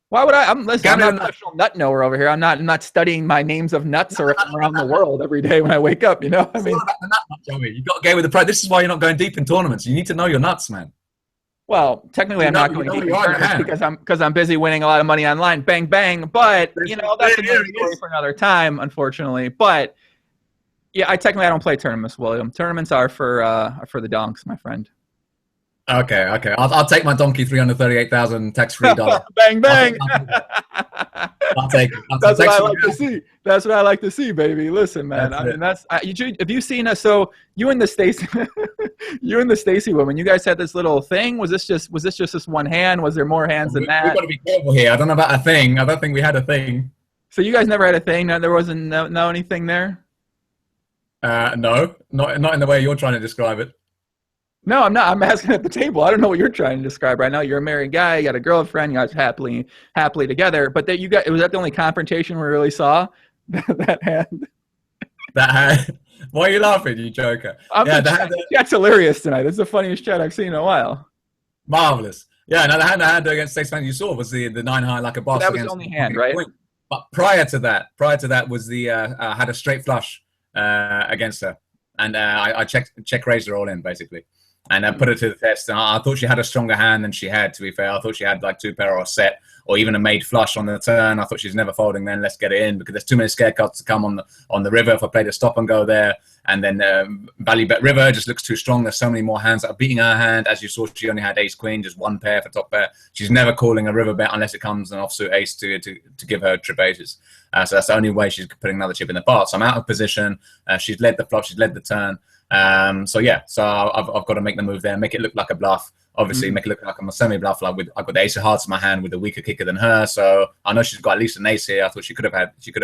Why would I'm not a professional nut knower over here. I'm not studying my names of nuts or around the world every day when I wake up, you know? I mean, about the nut, Joey. You got to go with the pro. This is why you're not going deep in tournaments. You need to know your nuts, man. Well, technically, I'm not going deep in tournaments because I'm busy winning a lot of money online. Bang bang. But you know, that's another story for another time, unfortunately. But yeah, I don't play tournaments, William. Tournaments are for the donks, my friend. Okay. I'll take my donkey $338,000 tax-free dollar. Bang bang. I'll take it. That's what I like to see. That's what I like to see, baby. Listen, man. I mean, have you seen us? So you and the Stacy woman, you guys had this little thing. Was this just this one hand? Was there more hands than that? We've got to be careful here. I don't know about a thing. I don't think we had a thing. So you guys never had a thing? No, there wasn't no anything there. No, not in the way you're trying to describe it. No, I'm not. I'm asking at the table. I don't know what you're trying to describe right now. You're a married guy. You got a girlfriend. You guys happily together. But that was that the only confrontation we really saw? that hand. That hand. Why are you laughing, you joker? That's hilarious tonight. It's the funniest chat I've seen in a while. Marvelous. Yeah. No, the hand I had against State's you saw was the 9 high like a boss. That was the only hand, right? But prior to that was the had a straight flush against her, and I check raised her all in basically. And I put her to the test. And I thought she had a stronger hand than she had, to be fair. I thought she had like 2 pair or a set or even a made flush on the turn. I thought she's never folding then. Let's get it in because there's too many scare cards to come on the river if I play the stop and go there. And then value bet river just looks too strong. There's so many more hands that are beating her hand. As you saw, she only had ace queen, just 1 pair for top pair. She's never calling a river bet unless it comes an offsuit ace to give her trip aces. So that's the only way she's putting another chip in the pot. So I'm out of position. She's led the flop. She's led the turn. So I've got to make the move there, make it look like a bluff. Obviously, make it look like I'm a semi-bluff. Like I've got the ace of hearts in my hand with a weaker kicker than her, so I know she's got at least an ace here. I thought she could have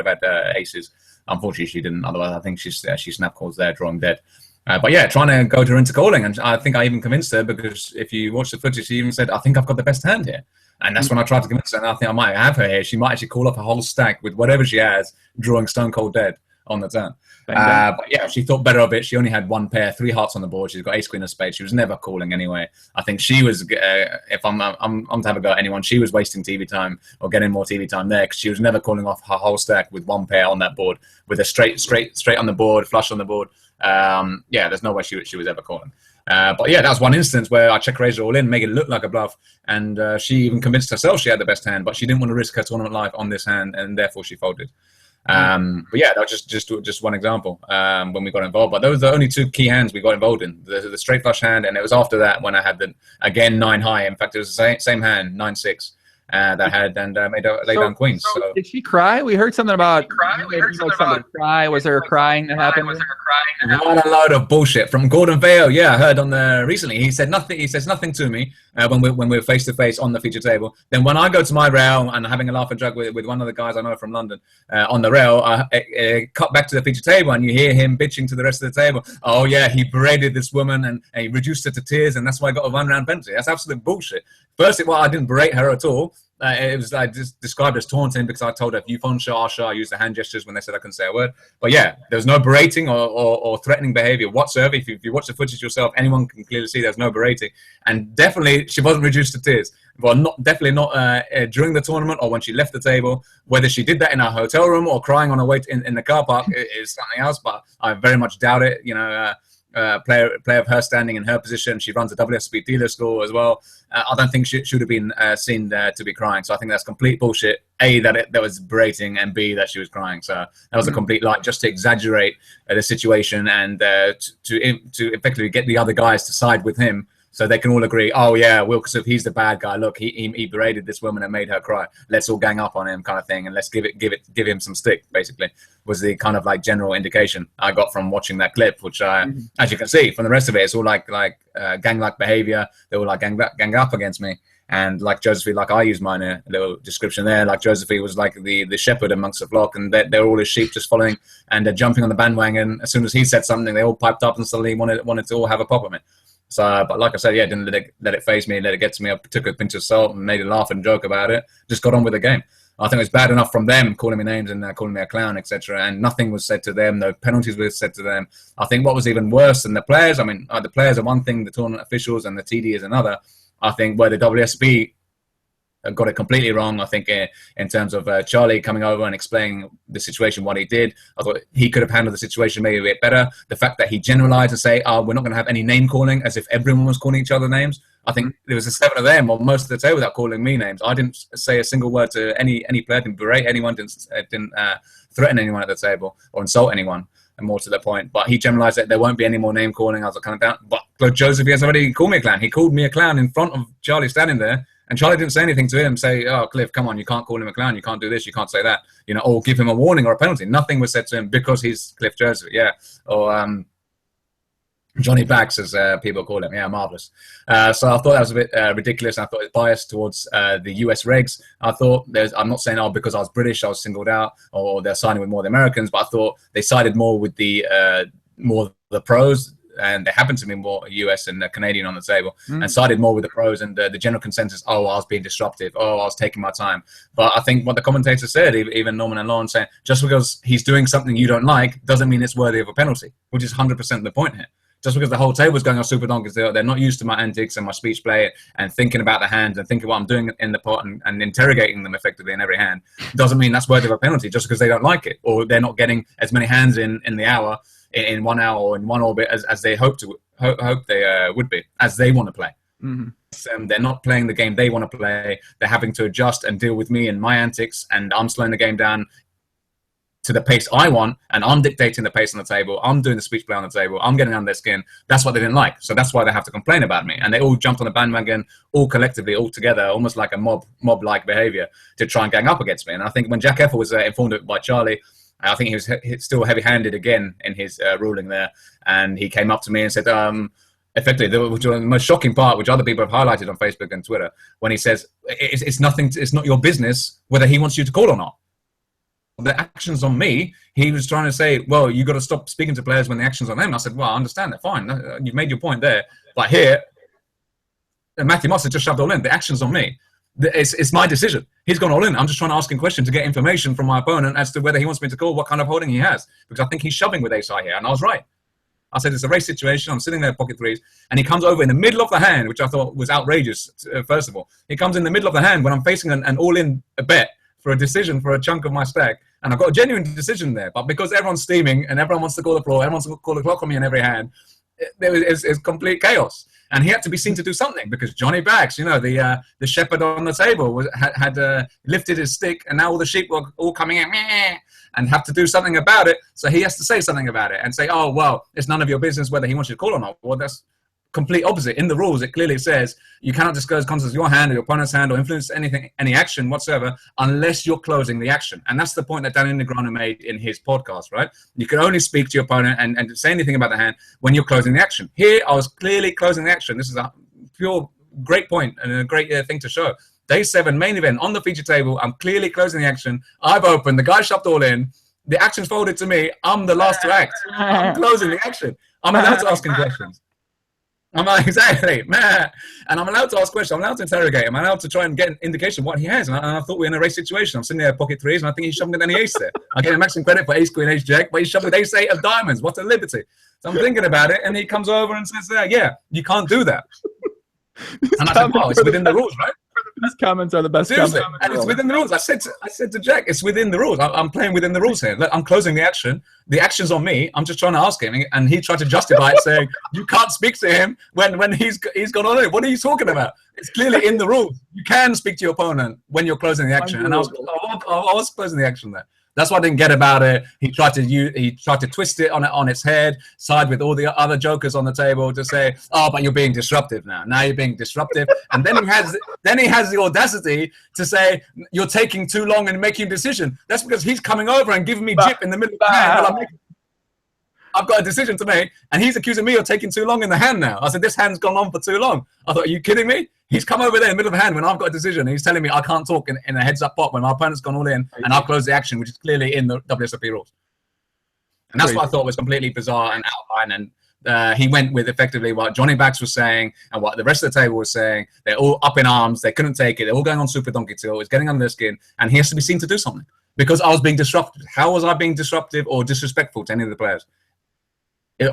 had aces. Unfortunately, she didn't. Otherwise, I think she snap calls there, drawing dead. But yeah, trying to go to her into calling, and I think I even convinced her because if you watch the footage, she even said, "I think I've got the best hand here." And that's when I tried to convince her, and I think I might have her here. She might actually call off a whole stack with whatever she has, drawing stone cold dead on the turn. But yeah, she thought better of it. She only had 1 pair, 3 hearts on the board. She's got ace queen of spades. She was never calling anyway. I think she was, if I'm to have a go at anyone, she was wasting TV time or getting more TV time there because she was never calling off her whole stack with 1 pair on that board with a straight on the board, flush on the board. There's no way she was ever calling. But yeah, that was one instance where I check raise her all in, make it look like a bluff, and she even convinced herself she had the best hand, but she didn't want to risk her tournament life on this hand, and therefore she folded. But yeah, that was just one example when we got involved. But those are the only 2 key hands we got involved in: the straight flush hand, and it was after that when I had the 9 high. In fact, it was the same hand, 9-6. That had and made her lay down queens. So did she cry? We heard something about cry. Was there crying that happened? crying. What a load of bullshit from Gordon Vail. Yeah, I heard on the recently. He said nothing. He says nothing to me when we're face to face on the feature table. Then when I go to my rail and having a laugh and joke with one of the guys I know from London on the rail, cut back to the feature table and you hear him bitching to the rest of the table. Oh yeah, he berated this woman and he reduced her to tears, and that's why I got a 1-round penalty. That's absolute bullshit. First, I didn't berate her at all. It was just described as taunting because I told her, if you phone show, I'll show. I used the hand gestures when they said I couldn't say a word. But yeah, there was no berating or threatening behavior whatsoever. If you watch the footage yourself, anyone can clearly see there's no berating. And definitely, she wasn't reduced to tears. Well, definitely not during the tournament or when she left the table. Whether she did that in her hotel room or crying on her way in the car park is something else. But I very much doubt it. You know, player of her standing in her position. She runs a WSOP dealer school as well. I don't think she should have been seen to be crying. So I think that's complete bullshit. A, that was berating, and B, that she was crying. So that was a complete lie, just to exaggerate the situation and to effectively get the other guys to side with him. So they can all agree, oh yeah, Will Kassouf, he's the bad guy. Look, he berated this woman and made her cry. Let's all gang up on him, kind of thing, and let's give him some stick. Basically, was the kind of like general indication I got from watching that clip. Which, as you can see from the rest of it, it's all like gang-like behavior. They all like gang up against me. And like Josephine, like I used mine little description there. Like Josephine was like the shepherd amongst the flock, and they're all his sheep just following and they're jumping on the bandwagon. As soon as he said something, they all piped up and suddenly wanted to all have a pop at me. So, but like I said, yeah, didn't let it faze me, let it get to me. I took a pinch of salt and made a laugh and joke about it. Just got on with the game. I think it was bad enough from them calling me names and calling me a clown, etc. And nothing was said to them. No penalties were said to them. I think what was even worse than the players, I mean, the players are one thing, the tournament officials and the TD is another. I think where the WSB got it completely wrong. I think in terms of Charlie coming over and explaining the situation, what he did, I thought he could have handled the situation maybe a bit better. The fact that he generalized and say, oh, we're not going to have any name calling, as if everyone was calling each other names. I think there was 7 of them, or most of the table, without calling me names. I didn't say a single word to any player, didn't berate anyone, didn't threaten anyone at the table or insult anyone. And more to the point, but he generalized that there won't be any more name calling. I was kind of down, but Joseph has already called me a clown. He called me a clown in front of Charlie standing there, and Charlie didn't say anything to him. Say, "Oh, Cliff, come on, you can't call him a clown. You can't do this. You can't say that. You know, or give him a warning or a penalty." Nothing was said to him because he's Cliff Joseph. Yeah, or Johnny Bags, as people call him. Yeah, marvelous. So I thought that was a bit ridiculous. I thought it was biased towards the US regs. I thought I'm not saying, because I was British, I was singled out, or they're siding with more of the Americans, but I thought they sided more with the pros, and they happened to be more US and Canadian on the table, and sided more with the pros, and the general consensus, I was being disruptive, I was taking my time. But I think what the commentator said, even Norman and Lauren, saying, just because he's doing something you don't like doesn't mean it's worthy of a penalty, which is 100% the point here. Just because the whole table is going on super donkeys, they're not used to my antics and my speech play and thinking about the hands and thinking what I'm doing in the pot and interrogating them effectively in every hand, doesn't mean that's worthy of a penalty just because they don't like it, or they're not getting as many hands in the hour, in 1 hour or in one orbit as they hope they would be, as they want to play. They're not playing the game they want to play. They're having to adjust and deal with me and my antics, and I'm slowing the game down to the pace I want, and I'm dictating the pace on the table. I'm doing the speech play on the table. I'm getting under their skin. That's what they didn't like. So that's why they have to complain about me. And they all jumped on the bandwagon, all collectively, all together, almost like a mob-like behavior to try and gang up against me. And I think when Jack Effer was informed of it by Charlie, I think he was still heavy-handed again in his ruling there. And he came up to me and said, effectively, the most shocking part, which other people have highlighted on Facebook and Twitter, when he says, it's not your business whether he wants you to call or not. The action's on me. He was trying to say, well, you got to stop speaking to players when the action's on them. I said, well, I understand that. Fine. You've made your point there. But here, Matthew Moss has just shoved all in. The action's on me. It's my decision. He's gone all in. I'm just trying to ask him questions to get information from my opponent as to whether he wants me to call, what kind of holding he has. Because I think he's shoving with ace-high here. And I was right. I said, it's a race situation. I'm sitting there pocket threes. And he comes over in the middle of the hand, which I thought was outrageous, first of all. He comes in the middle of the hand when I'm facing an all-in bet for a decision for a chunk of my stack. And I've got a genuine decision there. But because everyone's steaming and everyone wants to call the floor, everyone wants to call the clock on me in every hand, it's complete chaos. And he had to be seen to do something because Johnny Bags, the shepherd on the table, had lifted his stick, and now all the sheep were all coming in and have to do something about it. So he has to say something about it and say, oh, well, it's none of your business whether he wants you to call or not. Well, complete opposite. In the rules, it clearly says you cannot disclose contents of your hand or your opponent's hand or influence any action whatsoever unless you're closing the action. And that's the point that Danny Negreanu made in his podcast, right? You can only speak to your opponent and say anything about the hand when you're closing the action. Here, I was clearly closing the action. This is a pure great point and a great thing to show. Day 7, main event, on the feature table. I'm clearly closing the action. I've opened. The guy shoved all in. The action's folded to me. I'm the last to act. I'm closing the action. I'm allowed to ask him questions. I'm like, exactly, man. And I'm allowed to ask questions. I'm allowed to interrogate him. I'm allowed to try and get an indication of what he has. And I thought we were in a race situation. I'm sitting there at pocket threes, and I think he's shoving with any ace there. I give him maximum credit for ace, queen, ace, jack, but he's shoving with ace, 8 of diamonds. What a liberty. So I'm thinking about it, and he comes over and says, yeah, you can't do that. And I said, oh, it's within the rules, right? These comments are the best. Seriously, and it's within the rules. I said to Jack, it's within the rules. I'm playing within the rules here. Look, I'm closing the action. The action's on me. I'm just trying to ask him, and he tried to justify it, saying you can't speak to him when he's gone on it. What are you talking about? It's clearly in the rules. You can speak to your opponent when you're closing the action, and I was closing the action there. That's what I didn't get about it. He tried to twist it on its head, side with all the other jokers on the table to say, "Oh, but you're being disruptive now. Now you're being disruptive." And then he has the audacity to say, "You're taking too long in making a decision." That's because he's coming over and giving me jip in the middle of the hand while I've got a decision to make, and he's accusing me of taking too long in the hand now. I said, this hand's gone on for too long. I thought, are you kidding me? He's come over there in the middle of the hand when I've got a decision, and he's telling me I can't talk in a heads-up pot when my opponent's gone all in, and I've closed the action, which is clearly in the WSOP rules. And that's what I thought was completely bizarre and outline. And he went with effectively what Johnny Bax was saying and what the rest of the table was saying. They're all up in arms. They couldn't take it. They're all going on super donkey till. It's getting under their skin, and he has to be seen to do something because I was being disruptive. How was I being disruptive or disrespectful to any of the players?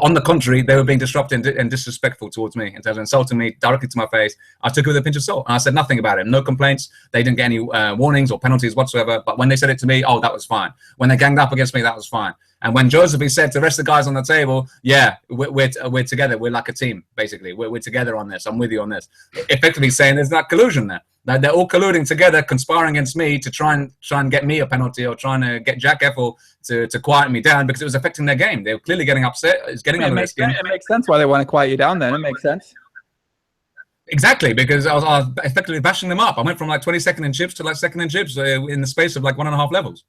On the contrary, they were being disruptive and disrespectful towards me in terms of insulting me directly to my face. I took it with a pinch of salt, and I said nothing about it. No complaints. They didn't get any warnings or penalties whatsoever. But when they said it to me, oh, that was fine. When they ganged up against me, that was fine. And when Josephine said to the rest of the guys on the table, yeah, we're together. We're like a team, basically. We're together on this. I'm with you on this. Effectively saying there's not collusion there. They're all colluding together, conspiring against me to try and get me a penalty or trying to get Jack Effel to quiet me down because it was affecting their game. They were clearly getting upset. It's getting under their skin. It makes sense why they want to quiet you down then. It makes sense. Exactly, because I was effectively bashing them up. I went from like 22nd in chips to like 2nd in chips in the space of like 1.5 levels.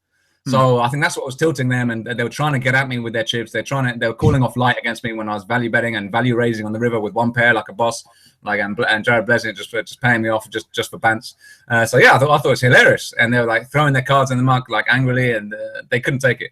So I think that's what was tilting them, and they were trying to get at me with their chips. They were calling off light against me when I was value betting and value raising on the river with one pair like a boss, and Jared Blessing just paying me off just for pants. So yeah, I thought it was hilarious, and they were like throwing their cards in the mug like angrily, and they couldn't take it.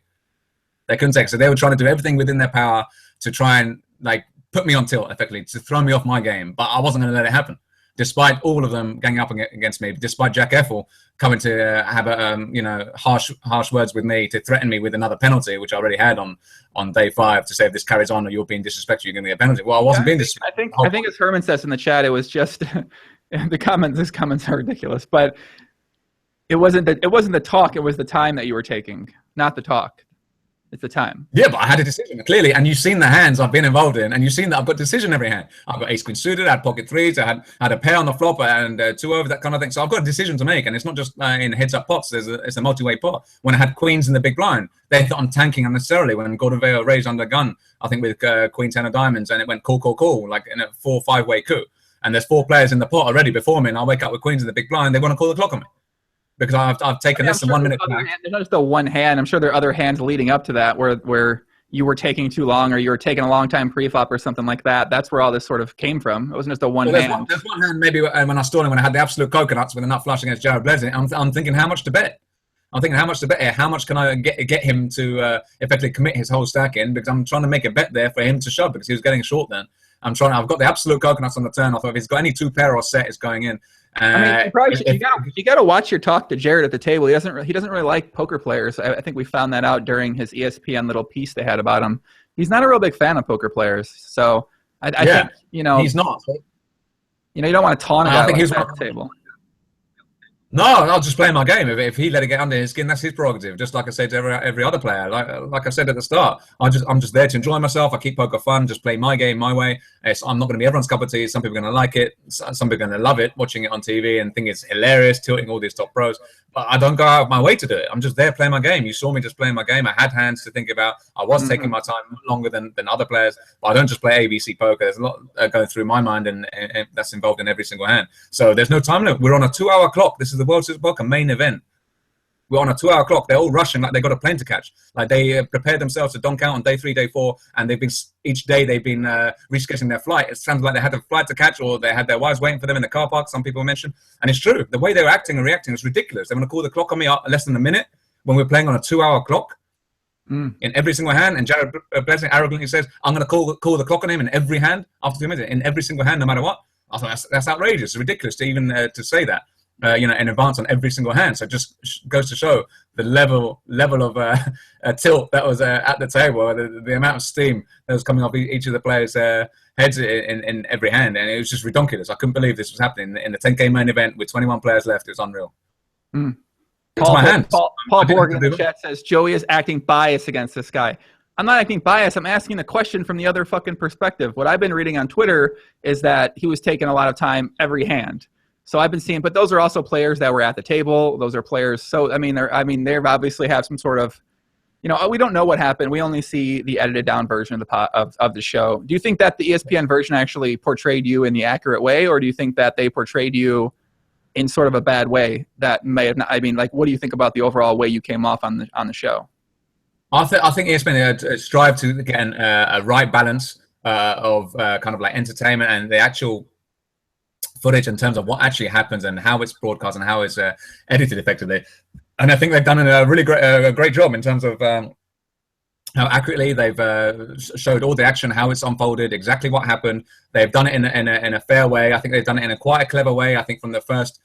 They couldn't take it, so they were trying to do everything within their power to try and like put me on tilt, effectively to throw me off my game. But I wasn't going to let it happen. Despite all of them ganging up against me, despite Jack Effel coming to have harsh words with me to threaten me with another penalty, which I already had on day 5 to say if this carries on or you're being disrespectful, you're going to get a penalty. Well, I wasn't being disrespectful. I think as Herman says in the chat, it was just the comments. These comments are ridiculous, but it wasn't the talk. It was the time that you were taking, not the talk. It's the time. Yeah, but I had a decision, clearly. And you've seen the hands I've been involved in. And you've seen that I've got decision every hand. I've got ace-queen suited, I had pocket threes, I had a pair on the flop and 2 over, that kind of thing. So I've got a decision to make. And it's not just in heads-up pots. It's a multi-way pot. When I had queens in the big blind, they thought I'm tanking unnecessarily. When Gordon Vail raised under gun, I think with queen 10 of diamonds, and it went call, like in a 4-5-way coup. And there's 4 players in the pot already before me, and I wake up with queens in the big blind. They want to call the clock on me. Because I've taken less than 1 minute. There's not just the one hand. I'm sure there are other hands leading up to that where you were taking too long or you were taking a long time pre-flop or something like that. That's where all this sort of came from. It wasn't just a hand. There's one hand maybe when I stalled him when I had the absolute coconuts with a nut flush against Jared Blessing. I'm thinking how much to bet. I'm thinking how much to bet here. How much can I get him to effectively commit his whole stack in? Because I'm trying to make a bet there for him to shove because he was getting short then. I've got the absolute coconuts on the turn off. If he's got any 2 pair or set, it's going in. I mean, you got to watch your talk to Jared at the table. He doesn't really like poker players. I think we found that out during his ESPN little piece they had about him. He's not a real big fan of poker players. So I think he's not. You don't want to taunt about at the table. No, I'll just play my game. If he let it get under his skin, that's his prerogative. Just like I said to every other player. Like I said at the start, I'm just there to enjoy myself. I keep poker fun. Just play my game my way. I'm not going to be everyone's cup of tea. Some people are going to like it. Some people are going to love it, watching it on TV and think it's hilarious, tilting all these top pros. But I don't go out of my way to do it. I'm just there playing my game. You saw me just playing my game. I had hands to think about. I was taking my time longer than other players. But I don't just play ABC poker. There's a lot going through my mind, and that's involved in every single hand. So there's no time limit. We're on a 2-hour clock. This is the World Series Poker main event. We're on a 2-hour clock. They're all rushing like they got a plane to catch. Like they prepared themselves to donk out on day 3, day 4, and each day they've been rescheduling their flight. It sounds like they had a flight to catch, or they had their wives waiting for them in the car park. Some people mentioned, and it's true. The way they were acting and reacting is ridiculous. They want to call the clock on me up less than a minute when we're playing on a 2-hour clock in every single hand. And Jared Blessing arrogantly says, "I'm going to call the clock on him in every hand after 2 minutes, in every single hand, no matter what." I thought that's outrageous. It's ridiculous to even to say that. In advance on every single hand. So it just goes to show the level of tilt that was at the table, the amount of steam that was coming off each of the players' heads in every hand, and it was just ridiculous. I couldn't believe this was happening in the 10K main event with 21 players left. It was unreal. Paul Borg in the chat says Joey is acting biased against this guy. I'm not acting biased. I'm asking the question from the other fucking perspective. What I've been reading on Twitter is that he was taking a lot of time every hand. So I've been seeing, but those are also players that were at the table. Those are players. So they obviously have some sort of, we don't know what happened. We only see the edited down version of the show. Do you think that the ESPN version actually portrayed you in the accurate way, or do you think that they portrayed you in sort of a bad way that may have not? I mean, like, what do you think about the overall way you came off on the show? I think ESPN strive to get a right balance of kind of like entertainment and the actual footage in terms of what actually happens and how it's broadcast and how it's edited effectively. And I think they've done a really great job in terms of how accurately they've showed all the action, how it's unfolded, exactly what happened. They've done it in a fair way. I think they've done it in a quite a clever way. I think from the first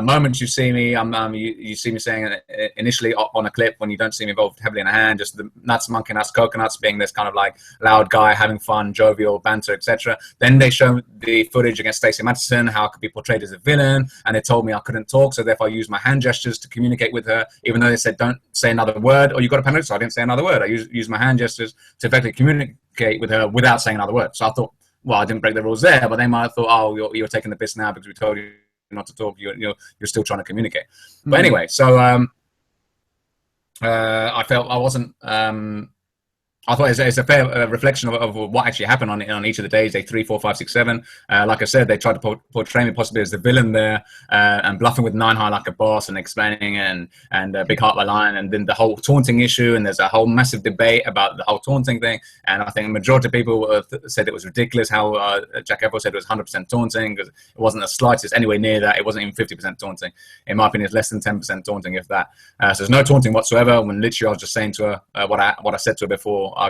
moment you see me, you see me saying initially on a clip when you don't see me involved heavily in a hand, just the nuts, monkey nuts, coconuts, being this kind of like loud guy having fun, jovial, banter, etc. Then they show the footage against Stacey Matheson, how I could be portrayed as a villain, and they told me I couldn't talk, so therefore I used my hand gestures to communicate with her, even though they said don't say another word or you got a penalty, so I didn't say another word. I used my hand gestures to effectively communicate with her without saying another word. So I thought, well, I didn't break the rules there, but they might have thought, oh, you're taking the piss now because we told you not to talk, you're still trying to communicate. But anyway, so I felt I wasn't I thought it's a fair reflection of what actually happened on each of the days, day 3, 4, 5, 6, 7. Like I said, they tried to portray me possibly as the villain there, and bluffing with 9 high like a boss and explaining and big heart by line, and then the whole taunting issue. And there's a whole massive debate about the whole taunting thing. And I think the majority of people said it was ridiculous how Jack Evans said it was 100% taunting, because it wasn't the slightest anywhere near that. It wasn't even 50% taunting. In my opinion, it's less than 10% taunting, if that. So there's no taunting whatsoever. When literally I was just saying to her what I said to her before. I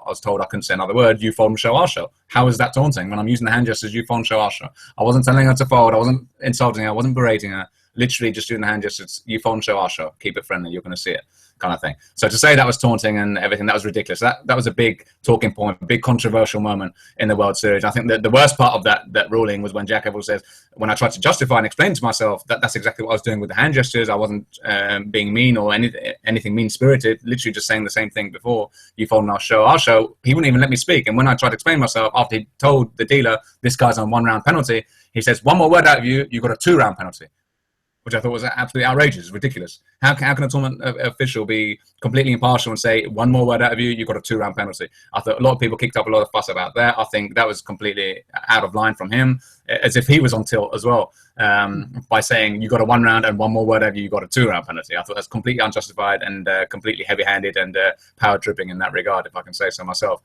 was told I couldn't say another word. You fold and show, I'll show. How is that taunting when I'm using the hand gestures? You fold and show, I'll show. I wasn't telling her to fold. I wasn't insulting her. I wasn't berating her. Literally just doing the hand gestures. You fold and show, I'll show. Keep it friendly. You're going to see it, kind of thing. So to say that was taunting and everything, that was ridiculous. That was a big talking point, a big controversial moment in the World Series. I think that the worst part of that ruling was when Jack Evans says, when I tried to justify and explain to myself that that's exactly what I was doing with the hand gestures. I wasn't being mean or anything mean-spirited, literally just saying the same thing before. You fold and I'll show. He wouldn't even let me speak. And when I tried to explain myself, after he told the dealer, this guy's on 1 round penalty, he says, one more word out of you, you got a 2 round penalty. Which I thought was absolutely outrageous, ridiculous. How can a tournament official be completely impartial and say, one more word out of you, you've got a 2 round penalty? I thought a lot of people kicked up a lot of fuss about that. I think that was completely out of line from him, as if he was on tilt as well, by saying you got a 1 round and one more word out of you, you got a 2 round penalty. I thought that's completely unjustified and completely heavy-handed and power tripping in that regard, if I can say so myself.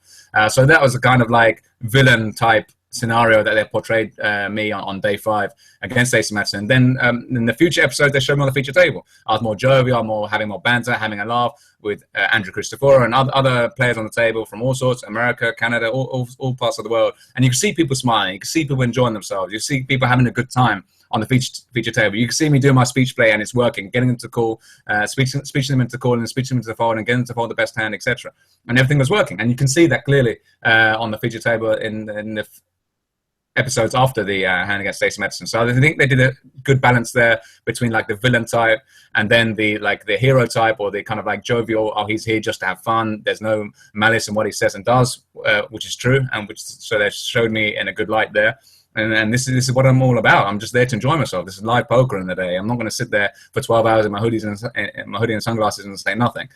So that was a kind of like villain type scenario that they portrayed me on day 5 against Stacey Matheson. Then in the future episodes, they showed me on the feature table. I was more jovial, having more banter, having a laugh with Andrew Christopher and other players on the table from all sorts, America, Canada, all parts of the world. And you can see people smiling. You can see people enjoying themselves. You see people having a good time on the feature table. You can see me doing my speech play and it's working, getting them to call, speeching them into call and speeching them into the fold and getting them to fold the best hand, etc. And everything was working. And you can see that clearly on the feature table in the episodes after the hand against Stacey Medicine. So I think they did a good balance there between like the villain type and then the hero type, or the kind of like jovial, oh, he's here just to have fun. There's no malice in what he says and does, which is true, and so they showed me in a good light there. And this is what I'm all about. I'm just there to enjoy myself. This is live poker in the day. I'm not going to sit there for 12 hours in my hoodie and sunglasses and say nothing,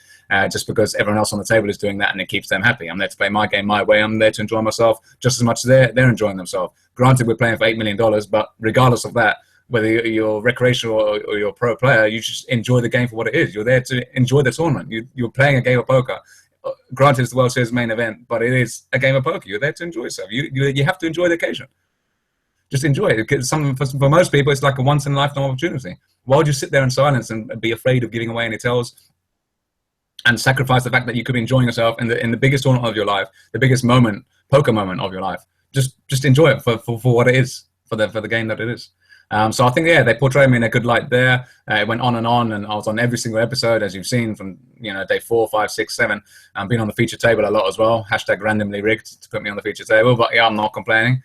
just because everyone else on the table is doing that and it keeps them happy. I'm there to play my game my way. I'm there to enjoy myself just as much as they're enjoying themselves. Granted, we're playing for $8 million, but regardless of that, whether you're recreational or you're a pro player, you just enjoy the game for what it is. You're there to enjoy the tournament. You're playing a game of poker. Granted, it's the World Series main event, but it is a game of poker. You're there to enjoy yourself. You have to enjoy the occasion. Just enjoy it. Because for most people, it's like a once-in-a-lifetime opportunity. Why would you sit there in silence and be afraid of giving away any tells and sacrifice the fact that you could be enjoying yourself in the biggest tournament of your life, the biggest poker moment of your life? Just enjoy it for what it is, for the game that it is. So I think, yeah, they portrayed me in a good light there. It went on, and I was on every single episode, as you've seen, from day 4, 5, 6, 7. I've been on the feature table a lot as well. # randomly rigged to put me on the feature table, but yeah, I'm not complaining.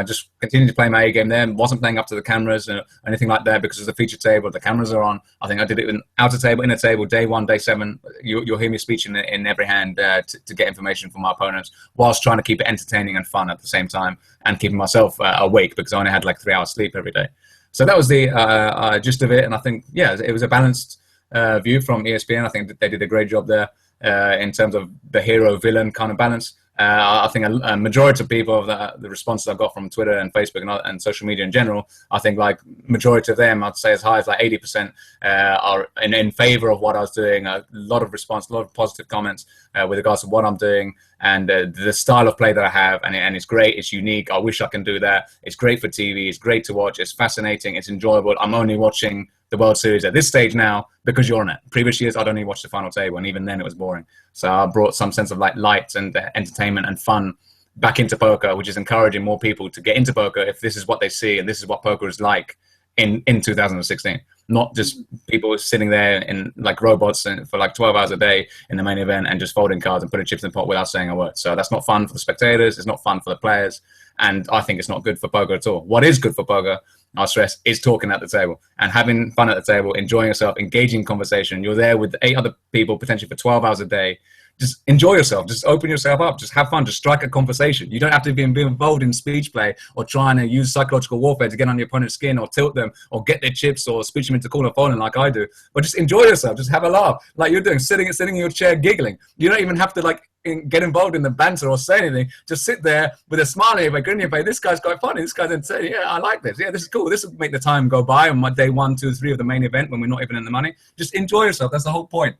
Just continued to play my A game there. Wasn't playing up to the cameras or anything like that because of the feature table. The cameras are on. I think I did it in outer table, inner table, day 1, day 7. You'll hear me speaking in every hand to get information from my opponents, whilst trying to keep it entertaining and fun at the same time, and keeping myself awake because I only had like 3 hours sleep every day. So that was the gist of it. And I think, yeah, it was a balanced view from ESPN. I think that they did a great job there in terms of the hero-villain kind of balance. I think a majority of people, the responses I got from Twitter and Facebook and social media in general, I think like majority of them, I'd say as high as like 80% are in favor of what I was doing. A lot of response, a lot of positive comments with regards to what I'm doing and the style of play that I have. And it's great. It's unique. I wish I can do that. It's great for TV. It's great to watch. It's fascinating. It's enjoyable. I'm only watching the World Series at this stage now because you're on it. Previous years, I'd only watch the final table, and even then it was boring. So I brought some sense of like light and entertainment and fun back into poker, which is encouraging more people to get into poker if this is what they see and this is what poker is like in 2016. Not just people sitting there in like robots for like 12 hours a day in the main event and just folding cards and putting chips in the pot without saying a word. So that's not fun for the spectators. It's not fun for the players. And I think it's not good for poker at all. What is good for poker, I stress, is talking at the table and having fun at the table, enjoying yourself, engaging in conversation. You're there with 8 other people potentially for 12 hours a day. Just enjoy yourself. Just open yourself up. Just have fun. Just strike a conversation. You don't have to be involved in speech play or trying to use psychological warfare to get on your opponent's skin or tilt them or get their chips or speech them into corner falling like I do. But just enjoy yourself. Just have a laugh like you're doing, sitting in your chair giggling. You don't even have to like get involved in the banter or say anything. Just sit there with a smile on your face, grin on your face. This guy's quite funny. This guy's entertaining. Yeah, I like this. Yeah, this is cool. This will make the time go by on my day 1, 2, 3 of the main event when we're not even in the money. Just enjoy yourself. That's the whole point.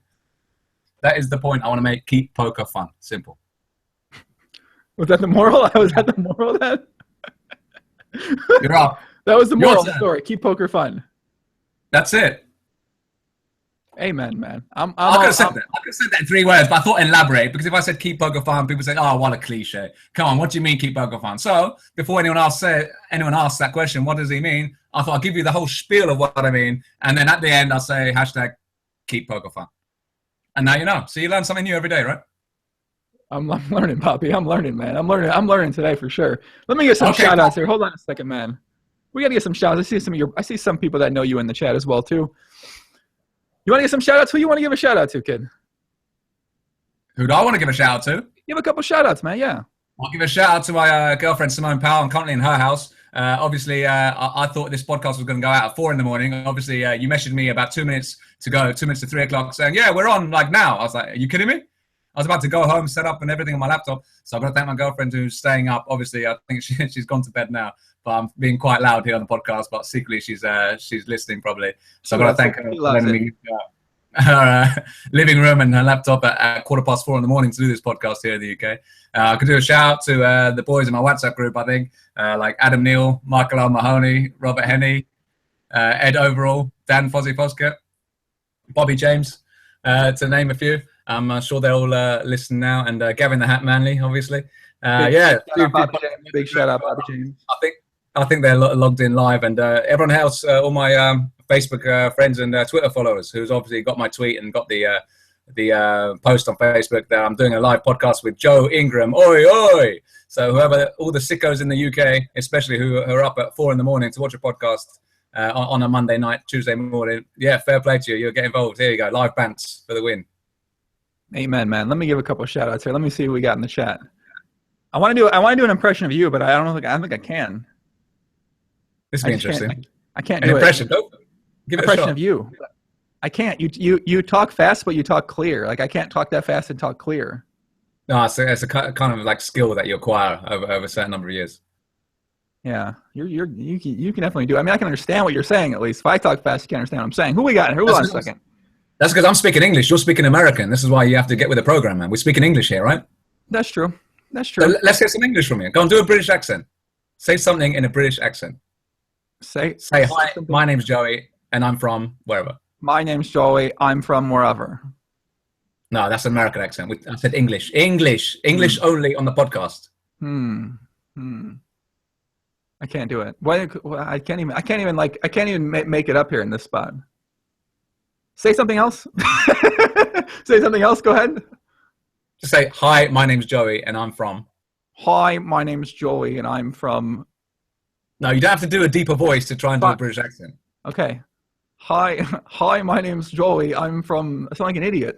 That is the point I want to make. Keep poker fun. Simple. Was that the moral? Was that the moral then? You're up. That was the moral story. Keep poker fun. That's it. Amen, man. I could have said that in 3 words, but I thought elaborate, because if I said keep poker fun, people say, oh, what a cliche. Come on, what do you mean keep poker fun? So before anyone asks that question, what does he mean? I thought I'll give you the whole spiel of what I mean. And then at the end, I'll say keep poker fun. And now you know. So you learn something new every day, right? I'm learning, Poppy. I'm learning, man. I'm learning today for sure. Let me get some shout outs here. Hold on a second, man. We gotta get some shout outs. I see some people that know you in the chat as well, too. You want to get some shout outs? Who you want to give a shout out to, kid? Who do I want to give a shout out to? Give a couple shout outs, man. Yeah. I'll give a shout out to my girlfriend, Simone Powell. I'm currently in her house. Obviously, I thought this podcast was going to go out at 4 a.m. Obviously, you messaged me about 2 minutes to go, 2 minutes to 3 o'clock, saying, yeah, we're on like now. I was like, are you kidding me? I was about to go home, set up and everything on my laptop. So I've got to thank my girlfriend who's staying up. Obviously, I think she's gone to bed now. But I'm being quite loud here on the podcast. But secretly, she's listening probably. So I've got to thank her for letting me her living room and her laptop at 4:15 in the morning to do this podcast here in the UK. I could do a shout out to the boys in my WhatsApp group, I think, like Adam Neal, Michael O'Mahony, Robert Henney, Ed Overall, Dan Fozzie Foskett, Bobby James, to name a few. I'm sure they're all listening now, and Gavin the Hat Manley, obviously. Big shout out, Bobby James. I think they're logged in live, and everyone else, all my Facebook friends and Twitter followers, who's obviously got my tweet and got the the post on Facebook that I'm doing a live podcast with Joe Ingram. Oi, oi! So whoever, all the sickos in the UK, especially who are up at 4 a.m. to watch a podcast on a Monday night, Tuesday morning, yeah, fair play to you. You'll get involved. Here you go, live bants for the win. Amen, man. Let me give a couple of shout outs here. Let me see what we got in the chat. I want to do an impression of you, but I don't think I can. This will be interesting. I can't An do impression. it. Nope. Give it a Impression shot. of you. I can't. You talk fast, but you talk clear. Like I can't talk that fast and talk clear. No, it's a kind of like skill that you acquire over a certain number of years. Yeah, you can definitely do it. I mean, I can understand what you're saying at least. If I talk fast, you can't understand what I'm saying. Who we got? Hold on a second. That's because I'm speaking English. You're speaking American. This is why you have to get with the program, man. We're speaking English here, right? That's true. That's true. So let's get some English from you. Go on, do a British accent. Say something in a British accent. Say hi. My name's Joey, and I'm from wherever. My name's Joey. I'm from wherever. No, that's an American accent. I said English. English only on the podcast. I can't do it. I can't even make it up here in this spot. Say something else. Say something else. Go ahead. Just say, hi, my name's Joey, and I'm from. Hi, my name's Joey, and I'm from. No, you don't have to do a deeper voice to try and do a British accent. Okay. Hi, my name's Joey. I'm from. I sound like an idiot.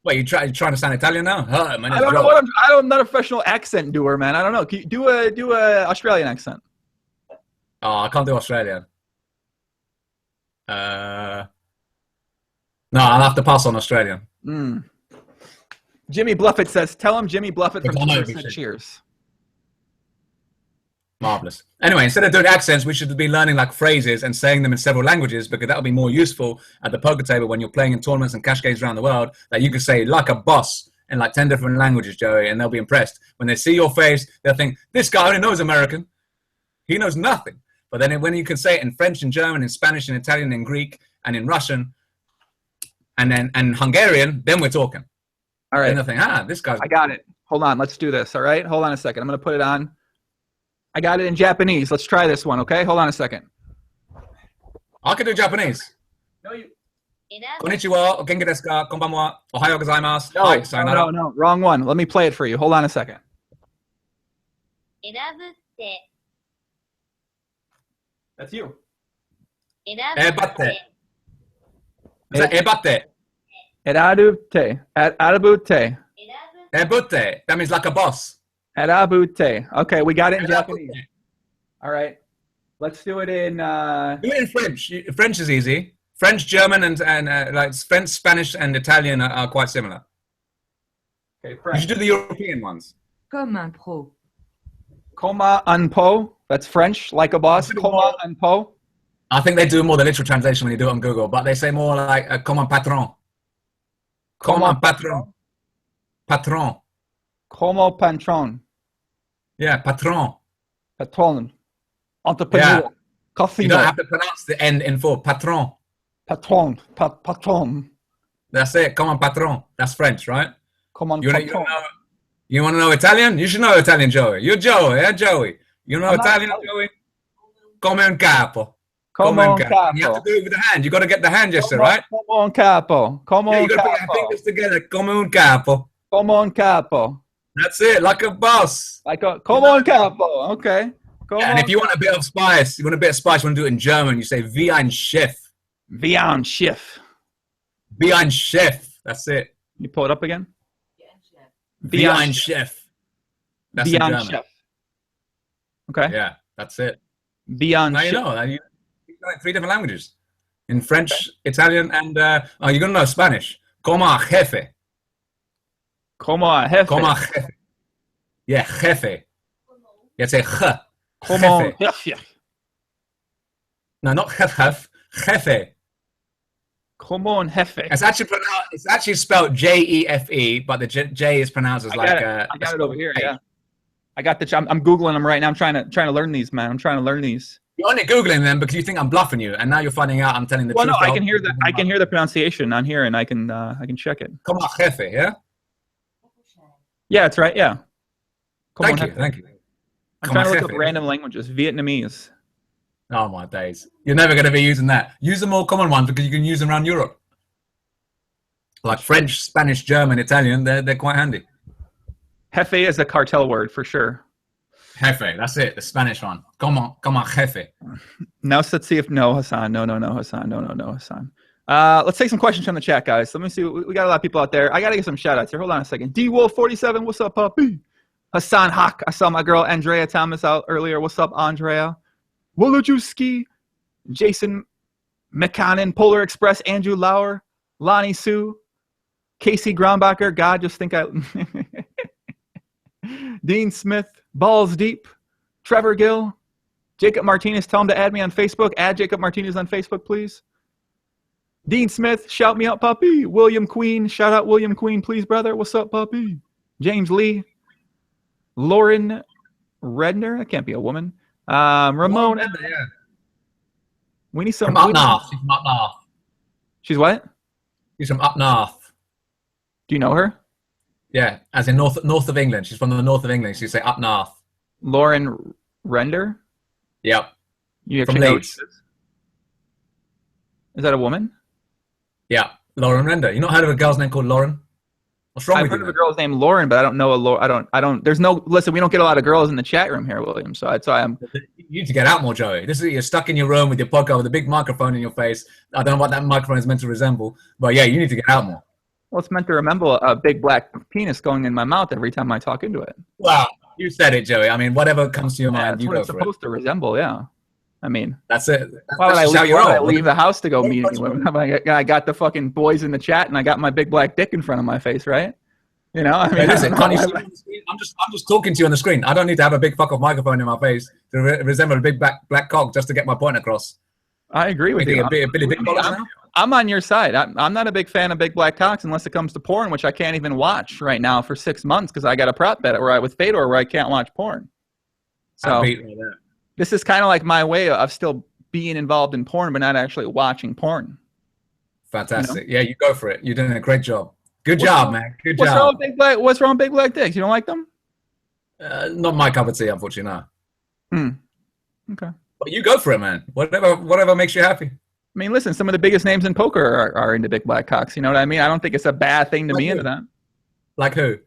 Wait, you're trying to sound Italian now? Hi, my name's I don't know Joey. I'm not a professional accent doer, man. I don't know. Can you do a Australian accent? Oh, I can't do Australian. No, I'll have to pass on Australian. Jimmy Bluffett says, tell him Jimmy Bluffett from Twitter said cheers. Marvelous. Anyway, instead of doing accents, we should be learning like phrases and saying them in several languages, because that'll be more useful at the poker table when you're playing in tournaments and cash games around the world, that you can say like a boss in like 10 different languages, Joey, and they'll be impressed. When they see your face, they'll think, this guy only knows American. He knows nothing. But then when you can say it in French and German, in Spanish and Italian and Greek and in Russian and Hungarian, then we're talking. All right. And they'll think, this guy's... I got it. Hold on. Let's do this. All right. Hold on a second. I'm going to put it on. I got it in Japanese. Let's try this one. Okay. Hold on a second. I can do Japanese. No, you. Konnichiwa, o genki desu ka, konbanwa, ohayou gozaimasu. No. Wrong one. Let me play it for you. Hold on a second. That's you. Ebatte. Is that ebatte? Erabute. Erabute. Ebutte. That means like a boss. Erabute. Okay, we got it in Japanese. All right. Let's do it in... Do it in French. French is easy. French, German, and like French, Spanish, and Italian are quite similar. Okay, French. You should do the European ones. Comme un pro. Comment un pot. That's French, like a boss. Comment un pot. I think they do more the literal translation when you do it on Google, but they say more like comme un patron. Comme un patron. Patron. Como patron. Yeah, patron. Patron. Entrepreneur. Yeah. Coffee. You don't have to pronounce the end in full. Patron. Patron. Patron. That's it. Come on, patron. That's French, right? Come on, patron. You want to know Italian? You should know Italian, Joey. You're Joey, yeah, Joey. You know Italian, Joey? Come un capo. Come on, capo. You have to do it with the hand. You got to get the hand gesture, right? Come on, capo. Come on, you got to put your fingers together. Come un capo. Come on, capo. That's it, like a boss. Come on, capo. Okay. And if you want a bit of spice, you want to do it in German, you say wie ein Chef. Wie ein Chef. Wie ein Chef. That's it. You pull it up again? Wie ein Chef. That's in German. Chef. Okay. Yeah, that's it. Wie ein Chef. Now you know. You like 3 different languages. In French, Italian, and you're going to know Spanish. Como jefe. Como jefe. Como jefe. Yeah, jefe. You say je. Como jefe. No, not jefe. Jefe. Como jefe. It's actually spelled Jefe, but the J is pronounced as I got it over here. Yeah, I got the. I'm googling them right now. I'm trying to learn these, man. I'm trying to learn these. You're only googling them because you think I'm bluffing you, and now you're finding out I'm telling the truth. Well, no, I can hear that. I can hear the pronunciation on here, and I can check it. Como jefe, yeah. Yeah, that's right. Yeah. Thank you. I'm trying to look up random languages. Vietnamese. Oh my days! You're never going to be using that. Use the more common ones because you can use them around Europe. Like French, Spanish, German, Italian, they're quite handy. Jefe is a cartel word for sure. Jefe, that's it, the Spanish one. Come on, jefe. Now let's see if no, Hassan. No, Hassan. No, Hassan. Let's take some questions from the chat, guys. Let me see. We got a lot of people out there. I got to get some shout outs here. Hold on a second. D-Wolf47, what's up, puppy? Hassan Hawk. I saw my girl Andrea Thomas out earlier. What's up, Andrea? Wolojuski. Jason McConnon. Polar Express. Andrew Lauer. Lonnie Sue. Casey Grombacher. God, just think I... Dean Smith. Balls Deep. Trevor Gill. Jacob Martinez. Tell him to add me on Facebook. Add Jacob Martinez on Facebook, please. Dean Smith. Shout me out, puppy. William Queen. Shout out William Queen, please, brother. What's up, puppy? James Lee. Lauren Redner. That can't be a woman. Ramon. Yeah. We need some. From up north. She's from up north. She's what? She's from up north. Do you know her? Yeah, as in north of England. She's from the north of England. So you say up north. Lauren Render? Yep. You from actually know Leeds. Is that a woman? Yeah, Lauren Render. You not heard of a girl's name called Lauren? What's wrong I've with heard you? of a girl's named Lauren, but I don't know I don't. There's no. Listen, we don't get a lot of girls in the chat room here, William. So that's why I'm. You need to get out more, Joey. You're stuck in your room with your podcast with a big microphone in your face. I don't know what that microphone is meant to resemble, but yeah, you need to get out more. Well, it's meant to resemble a big black penis going in my mouth every time I talk into it. Well, you said it, Joey. I mean, whatever comes to your mind, that's you what go it's for supposed to resemble. Yeah. I mean, that's it. Why would I leave the house to go What meet about anyone? I got the fucking boys in the chat, and I got my big black dick in front of my face, right? You know, I mean, Hey, listen, can't you see me on the screen? I'm just talking to you on the screen. I don't need to have a big fuck off microphone in my face to resemble a big black cock just to get my point across. I agree with you. I'm on your side. I'm not a big fan of big black cocks unless it comes to porn, which I can't even watch right now for 6 months because I got a prop bet with Fedor where I can't watch porn. So this is kind of like my way of still being involved in porn, but not actually watching porn. Fantastic. You know? Yeah, you go for it. You're doing a great job. Good job, man. Good job. What's wrong with big black dicks? You don't like them? Not my cup of tea, unfortunately, no. Okay. But you go for it, man. Whatever makes you happy. I mean, listen, some of the biggest names in poker are into big black cocks. You know what I mean? I don't think it's a bad thing to be into that. Like who?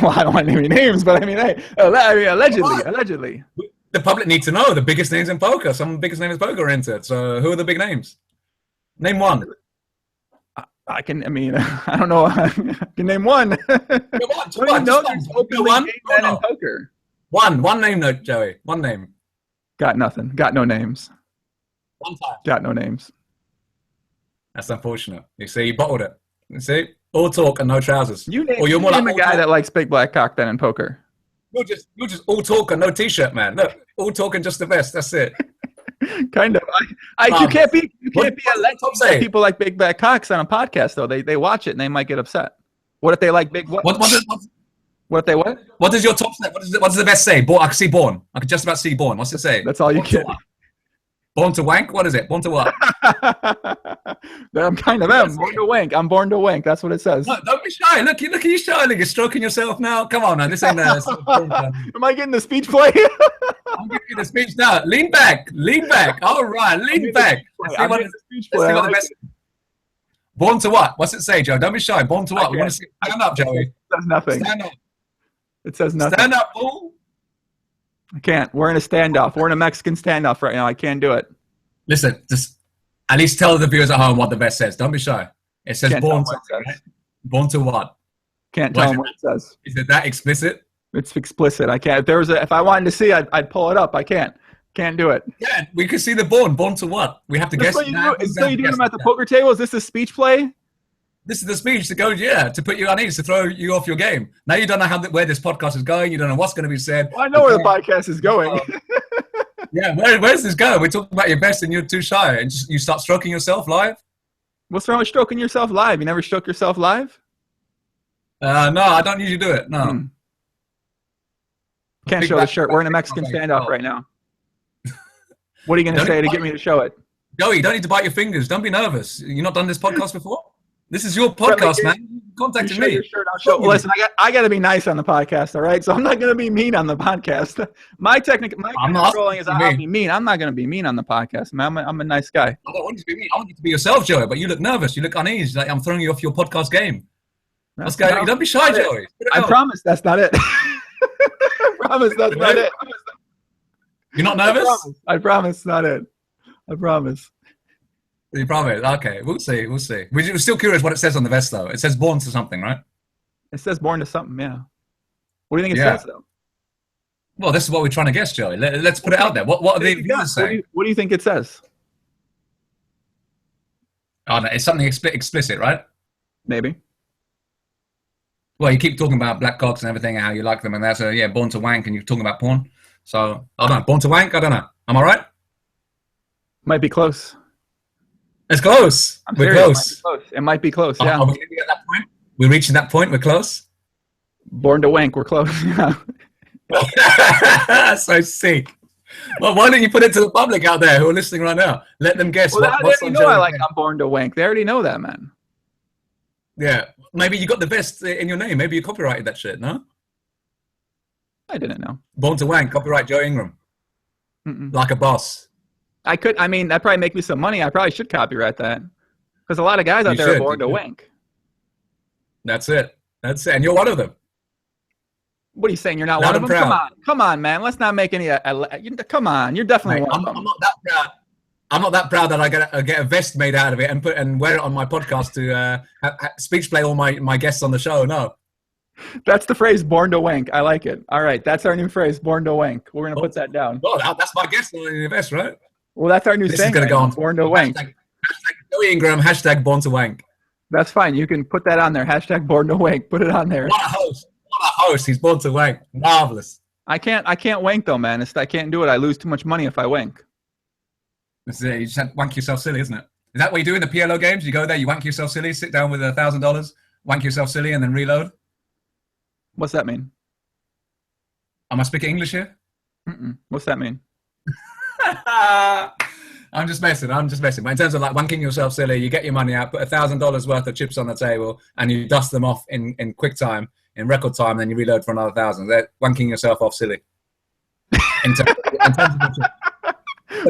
Well, I don't want any names, but I mean, hey, allegedly. The public need to know the biggest names in poker. Some of the biggest names in poker are into it. So who are the big names? Name one. I don't know. I can name one. One name, no, Joey. One name. Got nothing. Got no names. One time. Got no names. That's unfortunate. You see, you bottled it. You see, all talk and no trousers. You're a guy that likes big black cock then in poker. You're just all talk and no t-shirt, man. Look, all talk and just the best. That's it. Kind of. You can't be alleged. People like big black cocks on a podcast though. They watch it and they might get upset. What if they like big? What if they what? What does your top say? What does the best say? I can see Born. I can just about see Born. What's it say? That's all you get. Born to wank? What is it? Born to what? I'm kind of born to wank. I'm born to wank. That's what it says. No, don't be shy. Look at you shy. You're stroking yourself now. Come on, man. This ain't Am I getting the speech play? I'm giving you the speech now. Lean back. All right, lean back. Let's see what the best. Born to what? What's it say, Joe? Don't be shy. Born to what? We want to see. Stand up, Joey. It says nothing. Stand up. It says nothing. Stand up, fool. I can't. We're in a standoff. We're in a Mexican standoff right now. I can't do it. Listen, just at least tell the viewers at home what the vest says. Don't be shy. It says born to, right? Born to what? Can't tell them what it says. Is it that explicit? It's explicit. I can't. If I wanted to see, I'd pull it up. I can't. Can't do it. Yeah, we can see the born. Born to what? We have to guess. So you do them at the poker table? Is this a speech play? This is the speech to go, to put you on ease, to throw you off your game. Now you don't know where this podcast is going. You don't know what's going to be said. Well, I know where the podcast is going. Yeah, where's this going? We're talking about your best and you're too shy. And you start stroking yourself live? What's wrong with stroking yourself live? You never stroke yourself live? No, I don't usually do it. No. Can't show the shirt. We're in a Mexican standoff right now. What are you going to say to get me to show it? Joey, you don't need to bite your fingers. Don't be nervous. You've not done this podcast before? This is your podcast, man. contacted me. Your shirt, I'll show. Well, listen, I got to be nice on the podcast, all right? So I'm not going to be mean on the podcast. My controlling is I'll be mean. I'm not going to be mean on the podcast, man. I'm a nice guy. I don't want you to be mean. I want you to be yourself, Joey. But you look nervous. You look uneasy. Like I'm throwing you off your podcast game. What's going on? Don't be shy, Joey. I promise that's not it. I promise that's not it. You're not nervous? I promise it's not it. I promise. You promise? Okay, we'll see. We're still curious what it says on the vest, though. It says born to something, right? It says born to something, yeah. What do you think it says, though? Well, this is what we're trying to guess, Joey. Let's put it out there. What are the viewers saying? What do you think it says? Oh, no, it's something explicit, right? Maybe. Well, you keep talking about black cocks and everything, and how you like them, and that's born to wank, and you're talking about porn. So, I don't know. Born to wank? I don't know. Am I right? Might be close. It's close. We're close. It might be close, yeah. Are we getting at that point? We're reaching that point? We're close? Born to wank, we're close. So sick. Well, why don't you put it to the public out there who are listening right now? Let them guess. Well, they already know I'm born to wank. They already know that, man. Yeah. Maybe you got the vest in your name. Maybe you copyrighted that shit, no? I didn't know. Born to wank, copyright Joe Ingram. Like a boss. I mean, that probably make me some money. I probably should copyright that. Because a lot of guys out there are born to wank. That's it. And you're one of them. What are you saying? You're not one of them? Come on, man. Let's not make any. Come on, you're definitely one of them. I'm not that proud. I'm not that proud that I get a vest made out of it and wear it on my podcast to speech play all my guests on the show. No. That's the phrase, born to wank. I like it. All right, that's our new phrase, born to wank. We're gonna put that down. Well, that's my guest on the vest, right? Well, that's our new saying. This is gonna go on. Born to wank. Hashtag Joey Ingram. Hashtag born to wank. That's fine. You can put that on there. Hashtag born to wank. Put it on there. What a host. He's born to wank. Marvelous. I can't wank though, man. I can't do it. I lose too much money if I wank. That's it. You just have to wank yourself silly, isn't it? Is that what you do in the PLO games? You go there, you wank yourself silly, sit down with $1,000, wank yourself silly, and then reload? What's that mean? Am I speaking English here? What's that mean? I'm just messing. But in terms of like wanking yourself silly, you get your money out, put $1,000 worth of chips on the table, and you dust them off in quick time, in record time, and then you reload for another 1,000. They're wanking yourself off silly. In terms of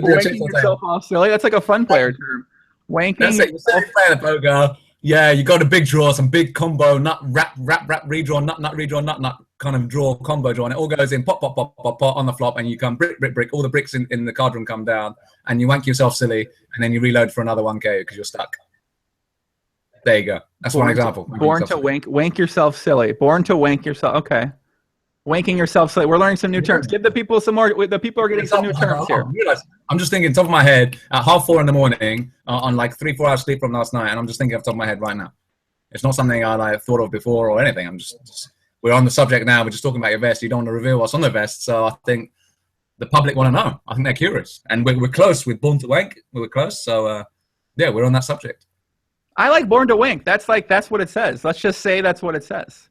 wanking yourself off silly. That's like a fun player term. Wanking. That's it. You're silly player poker. Yeah, you got a big draw, some big combo, nut, wrap, redraw, nut, redraw, nut, kind of draw, combo draw, and it all goes in, pop, on the flop, and you come brick, all the bricks in the card room come down, and you wank yourself silly, and then you reload for another 1K because you're stuck. There you go. That's one example. Born to wank yourself silly. Born to wank yourself. Okay. Wanking yourself silly. We're learning some new terms. Give the people some more. The people are getting some new terms here. I'm just thinking top of my head at 4:30 in the morning on like 3-4 hours sleep from last night, and I'm just thinking off the top of my head right now. It's not something I thought of before or anything. I'm just we're on the subject now. We're just talking about your vest. You don't want to reveal what's on the vest, so I think the public want to know. I think they're curious, and we're close with Born to Wank. We're close, so yeah, we're on that subject. I like Born to Wank. That's what it says. Let's just say that's what it says.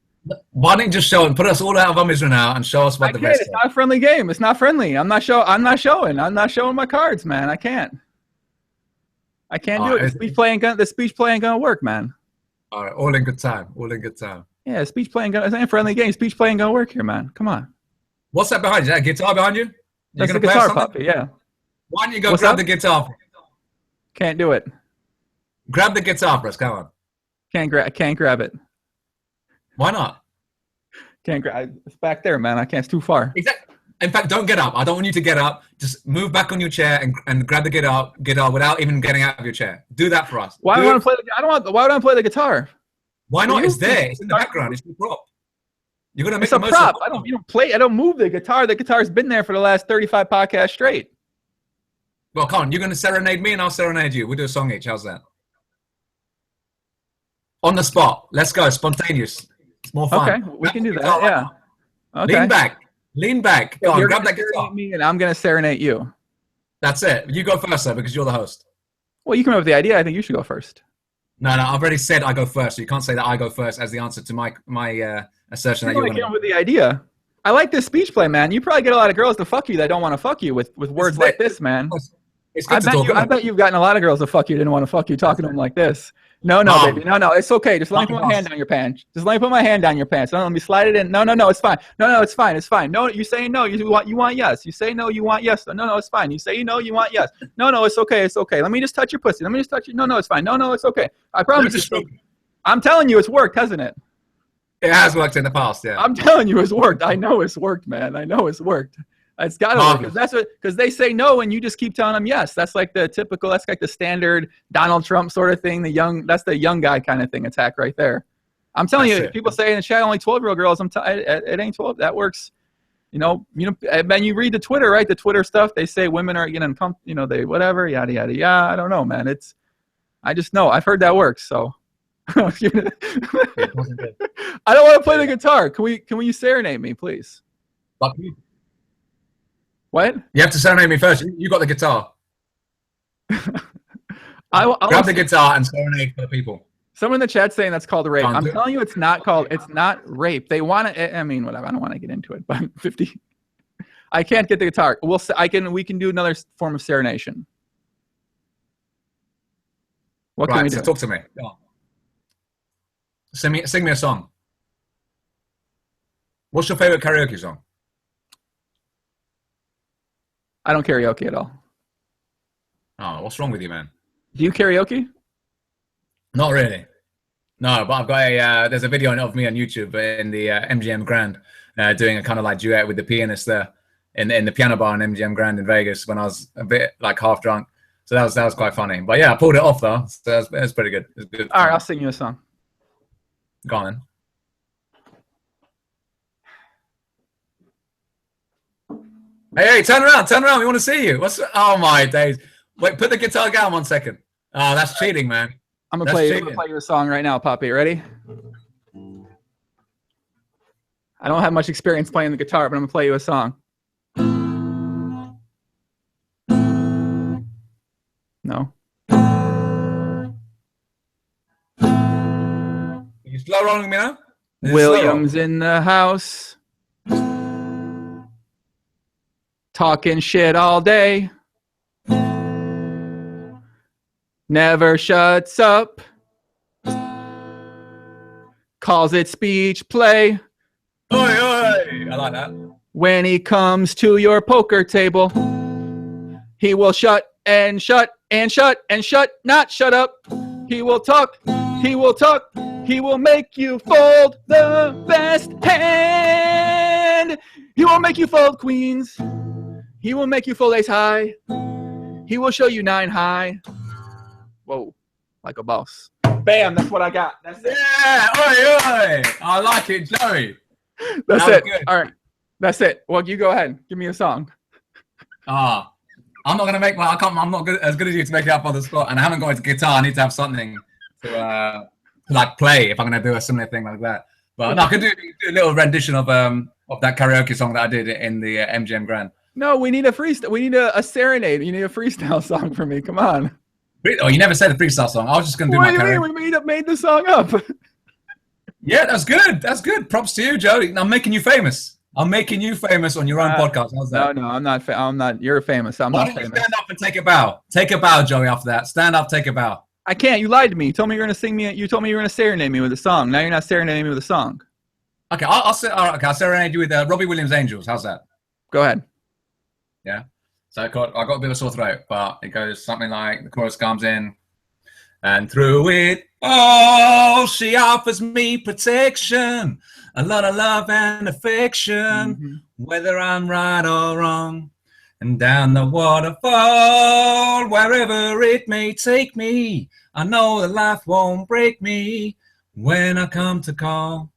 Why don't you just show and put us all out of our misery now and show us what the vest is? It's not a friendly game. It's not friendly. I'm not showing my cards, man. I can't do it. The speech play ain't gonna work, man. All right, all in good time. Yeah, speech playing it ain't a friendly game. Speech playing gonna work here, man. Come on. What's that behind you? Is that a guitar behind you? That's the guitar puppy, yeah. Why don't you go grab the guitar? Can't do it. Grab the guitar for us. Come on. Can't grab it. Why not? Can't grab. It's back there, man. I can't. It's too far. Exactly. In fact, don't get up. I don't want you to get up. Just move back on your chair and grab the guitar without even getting out of your chair. Do that for us. Why would I play the guitar? Why not? It's there. It's in the background. It's a prop. You're gonna make it's a prop. I don't move the guitar. The guitar's been there for the last 35 podcasts straight. Well, come on. You're gonna serenade me and I'll serenade you. We'll do a song each. How's that? On the spot. Let's go. Spontaneous. It's more fun. Okay, we can do that. Yeah. Okay. Lean back. Go on, grab that guitar. Me and I'm gonna serenade you. That's it. You go first, though, because you're the host. Well, you come up with the idea. I think you should go first. No. I've already said I go first, so you can't say that I go first as the answer to my assertion that you're going to. Came up with the idea. I like this speech play, man. You probably get a lot of girls to fuck you that don't want to fuck you with words like this, man. It's good to talk. I bet you've gotten a lot of girls to fuck you didn't want to fuck you talking to them like this. No, Mom. baby. No. It's okay. Just let me put my hand down your pants. Just let me put my hand down your pants. No, let me slide it in. No. It's fine. No, it's fine. It's fine. No, you say no. You want yes. You say no. You want yes. No, it's fine. You say no. You want yes. No, it's okay. It's okay. Let me just touch your pussy. Let me just touch you. No, it's fine. No, it's okay. I promise you. I'm telling you, it's worked, hasn't it? It has worked in the past, yeah. I'm telling you, it's worked. I know it's worked, man. I know it's worked. It's got to work because they say no and you just keep telling them yes. That's like the typical. That's like the standard Donald Trump sort of thing. That's the young guy kind of thing attack right there. I'm telling you, people say in the chat only 12-year-old girls. It ain't 12. That works. And you read the Twitter, right? The Twitter stuff. They say women are getting uncomfortable. They whatever yada yada yada. I don't know, man. I just know. I've heard that works. So. I don't want to play the guitar. Can we serenade me, please? What? You have to serenade me first. You got the guitar. Grab the guitar and serenade for the people. Someone in the chat saying that's called rape. I'm telling you, it's not rape. They want to. I mean, whatever. I don't want to get into it. But 50. I can't get the guitar. We can do another form of serenation. What can we do? So talk to me. Go on. Sing me a song. What's your favorite karaoke song? I don't karaoke at all. Oh, what's wrong with you, man? Do you karaoke? Not really. No, but I've got there's a video of me on YouTube in the MGM Grand doing a kind of like duet with the pianist there in the piano bar in MGM Grand in Vegas when I was a bit like half drunk. So that was quite funny. But yeah, I pulled it off though. So that's pretty good. It was good. All right, I'll sing you a song. Go on then. Hey, turn around. We want to see you. Oh my days. Wait, put the guitar down 1 second. Oh, that's cheating, man. I'm gonna play you a song right now, Poppy. Ready? I don't have much experience playing the guitar, but I'm gonna play you a song. No. You slow rolling me now? Williams in the house. Talking shit all day. Never shuts up. Calls it speech play. Oi, oi. I like that. When he comes to your poker table, he will shut and shut and shut and shut, not shut up. He will talk. He will talk. He will make you fold the best hand. He will make you fold queens. He will make you fold ace high. He will show you 9 high. Whoa, like a boss. Bam, that's what I got. That's it. Yeah, oi, oi. I like it, Joey. That's it. Good. All right, that's it. Well, you go ahead. Give me a song. I'm not gonna make my. I'm not as good as you to make it up on the spot, and I haven't got a guitar. I need to have something to like play if I'm gonna do a similar thing like that. But no, I could do a little rendition of that karaoke song that I did in the MGM Grand. No, we need a freestyle. We need a serenade. You need a freestyle song for me. Come on. Oh, you never said a freestyle song. I was just gonna do my karaoke. What do you mean? We made the song up. Yeah, that's good. That's good. Props to you, Joey. I'm making you famous. I'm making you famous on your own podcast. How's that? No, I'm not. I'm not. You're famous. I'm not famous. Stand up and take a bow. Take a bow, Joey. After that, stand up, take a bow. I can't. You lied to me. You told me you're gonna sing me. You told me you were gonna serenade me with a song. Now you're not serenading me with a song. Okay, I'll serenade you with Robbie Williams' Angels. How's that? Go ahead. Yeah. So I got a bit of a sore throat, but it goes something like the chorus comes in, and through it all, she offers me protection, a lot of love and affection, whether I'm right or wrong. And down the waterfall, wherever it may take me, I know that life won't break me when I come to call.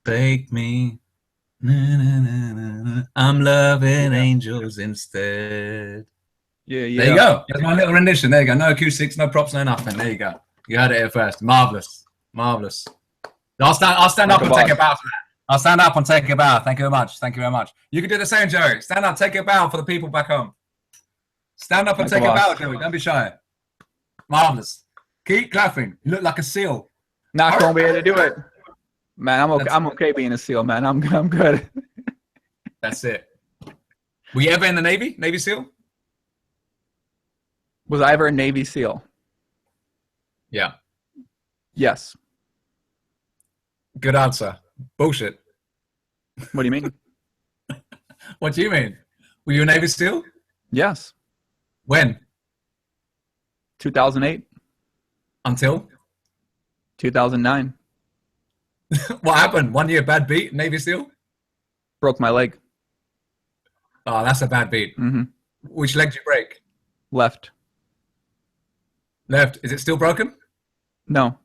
Take me. Na, na, na, na, na. I'm loving angels instead. Yeah. There you go. That's my little rendition. There you go. No acoustics, no props, no nothing. There you go. You heard it here first. Marvelous. I'll stand up and take a bow for that. I'll stand up and take a bow. Thank you very much. Thank you very much. You can do the same, Joey. Stand up, take a bow for the people back home. Stand up and take a bow, Joey. Don't be shy. Marvelous. Keep clapping. You look like a seal. Not gonna be able to do it. Man, I'm okay being a SEAL, man. I'm good. That's it. Were you ever in the Navy? Navy SEAL? Was I ever a Navy SEAL? Yeah. Yes. Good answer. Bullshit. What do you mean? What do you mean? Were you a Navy SEAL? Yes. When? 2008. Until? 2009. What happened? 1 year bad beat, Navy SEAL? Broke my leg. Oh, that's a bad beat. Mm-hmm. Which leg did you break? Left. Left. Is it still broken? No.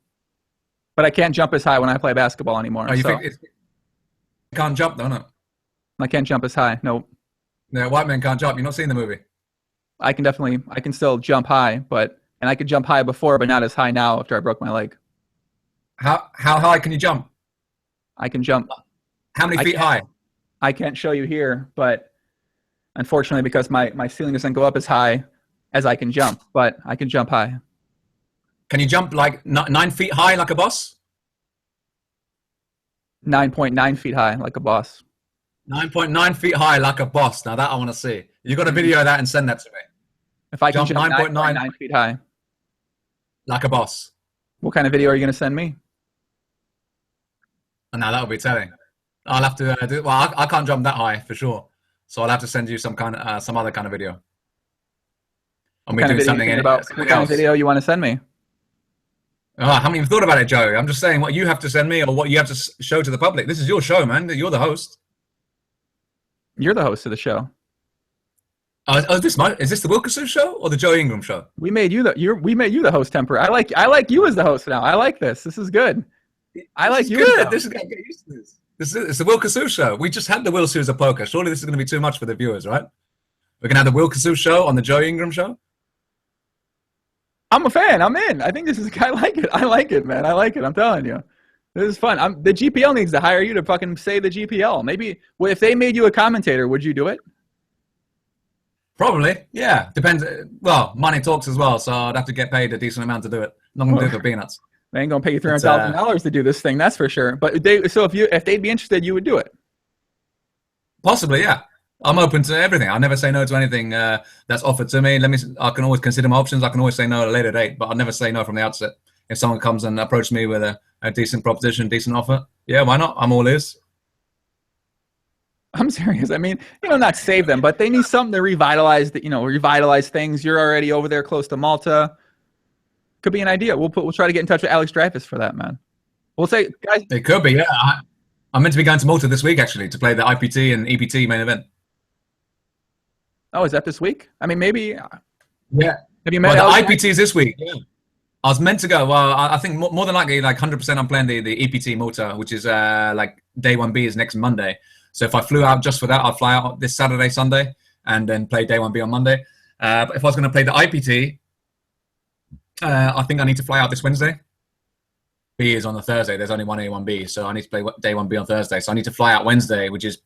But I can't jump as high when I play basketball anymore. Oh, you so. think you can't jump, though, no? I can't jump as high. Nope. No, white men can't jump. You've not seen the movie. I can still jump high, and I could jump high before, but not as high now after I broke my leg. How high can you jump? I can jump. How many feet high? I can't show you here, but unfortunately, because my ceiling doesn't go up as high as I can jump, but I can jump high. Can you jump like 9 feet high like a boss? 9.9 feet high like a boss. 9.9 feet high like a boss. Now that I want to see. You got a video of that and send that to me. If I can jump 9.9 feet high. Like a boss. What kind of video are you going to send me? Now that'll be telling. I'll have to do. Well, I can't jump that high for sure. So I'll have to send you some other kind of video. What kind of video you want to send me? Oh, I haven't even thought about it, Joe. I'm just saying what you have to send me or what you have to show to the public. This is your show, man. You're the host. You're the host of the show. Is this the Will Kassouf show or the Joe Ingram show? We made you the host temporarily. I like you as the host now. I like this. This is good. I like you. Good. This is gonna get used to this. It's the Will Kassouf show. We just had the Will Kassouf of poker. Surely this is going to be too much for the viewers, right? We're gonna have the Will Kassouf show on the Joe Ingram show. I'm a fan. I'm in. I think this is. I like it. I like it, man. I like it. I'm telling you, this is fun. The GPL needs to hire you to fucking say the GPL. Maybe if they made you a commentator, would you do it? Probably. Yeah. Depends. Well, money talks as well, so I'd have to get paid a decent amount to do it. I'm not gonna do it for peanuts. They ain't gonna pay you $300,000 to do this thing. That's for sure. But if they'd be interested, you would do it. Possibly, yeah. I'm open to everything. I never say no to anything that's offered to me. I can always consider my options. I can always say no at a later date, but I'll never say no from the outset. If someone comes and approaches me with a decent proposition, decent offer, yeah, why not? I'm all ears. I'm serious. I mean, not save them, but they need something to revitalize things. You're already over there close to Malta. Could be an idea. We'll try to get in touch with Alex Dreyfus for that, man. We'll say, guys. It could be, yeah. I'm meant to be going to Malta this week, actually, to play the IPT and EPT main event. Oh, is that this week? I mean, maybe. Yeah. Have you met the IPT is this week. Yeah. I was meant to go. Well, I think more than likely, like 100%, I'm playing the EPT Malta, which is like day 1B is next Monday. So if I flew out just for that, I'd fly out this Saturday, Sunday, and then play day 1B on Monday. But if I was going to play the IPT, I think I need to fly out this Wednesday. B is on the Thursday. There's only one A, 1B, so I need to play day 1B on Thursday. So I need to fly out Wednesday, which is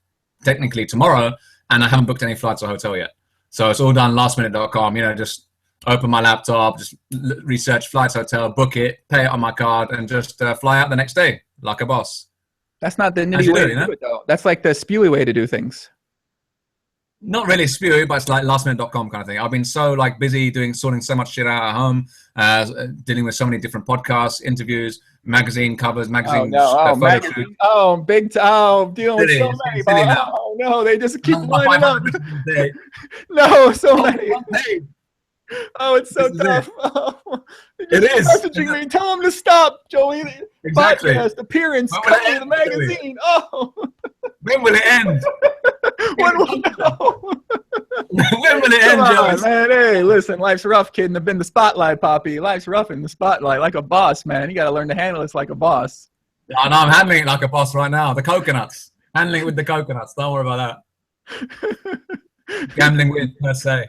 technically tomorrow, and I haven't booked any flights or hotel yet. So it's all done lastminute.com. Just open my laptop, just research flights, hotel, book it, pay it on my card, and just fly out the next day like a boss. That's not the nitty way to do it, though. That's like the spewy way to do things. Not really spewy, but it's like lastminute.com kind of thing. I've been so busy sorting so much shit out at home, dealing with so many different podcasts, interviews, magazine covers, magazine. Magazine. Oh, dealing with so many. Oh no, they just keep lining up. No, so many. Oh, it's so tough. It is. Messaging me, tell them to stop, Joey. Exactly. Podcast appearance, cover the magazine. Oh. When will it end? When will it end, Joe? Man, hey, listen, life's rough, kid. I've been the spotlight, Poppy. Life's rough in the spotlight, like a boss, man. You got to learn to handle this like a boss. Oh, no, I'm handling it like a boss right now. The coconuts. Handling it with the coconuts. Don't worry about that. Gambling with, per se.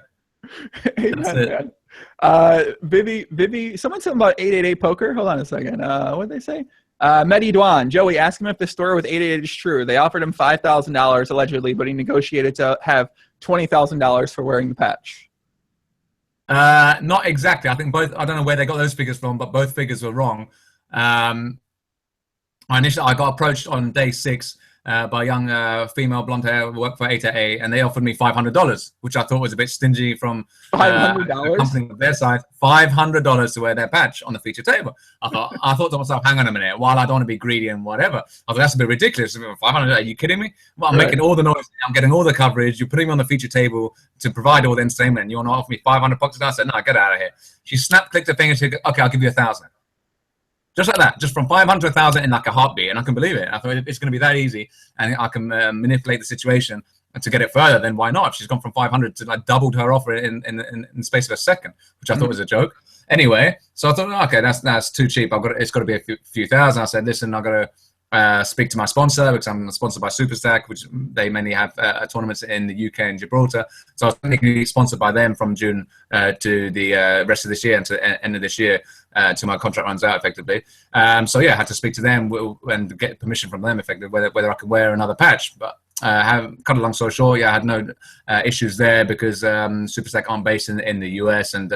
Hey, That's man. Vivi, someone said about 888 poker. Hold on a second. What did they say? Mehdi Dwan, Joey, ask him if the story with 888 is true. They offered him $5,000 allegedly, but he negotiated to have $20,000 for wearing the patch. Not exactly. I think both. I don't know where they got those figures from, but both figures were wrong. Initially, I got approached on day 6. by a young female blonde hair who worked for 888, and they offered me $500, which I thought was a bit stingy from $500 company on their side. $500 to wear their patch on the feature table. I thought to myself, hang on a minute, while I don't want to be greedy and whatever, I thought that's a bit ridiculous. 500, are you kidding me? Well, I'm making all the noise, I'm getting all the coverage, you're putting me on the feature table to provide all the entertainment, and you want to offer me $500? I said, no, get out of here. She clicked her finger, she said, okay, I'll give you $1,000. Just like that, just from 500 to 1,000 in like a heartbeat, and I can believe it. I thought it's going to be that easy, and I can manipulate the situation to get it further. Then why not? She's gone from 500 to like doubled her offer in the space of a second, which I thought was a joke. Anyway, so I thought, okay, that's too cheap. It's got to be a few thousand. I said, listen, I've got to speak to my sponsor because I'm sponsored by Superstack, which they mainly have tournaments in the UK and Gibraltar. So I was technically sponsored by them from June to the rest of this year and to the end of this year till my contract runs out effectively. So yeah, I had to speak to them and get permission from them effectively whether I could wear another patch. But cut a long story short, yeah, I had no issues there because Superstack aren't based in the US, and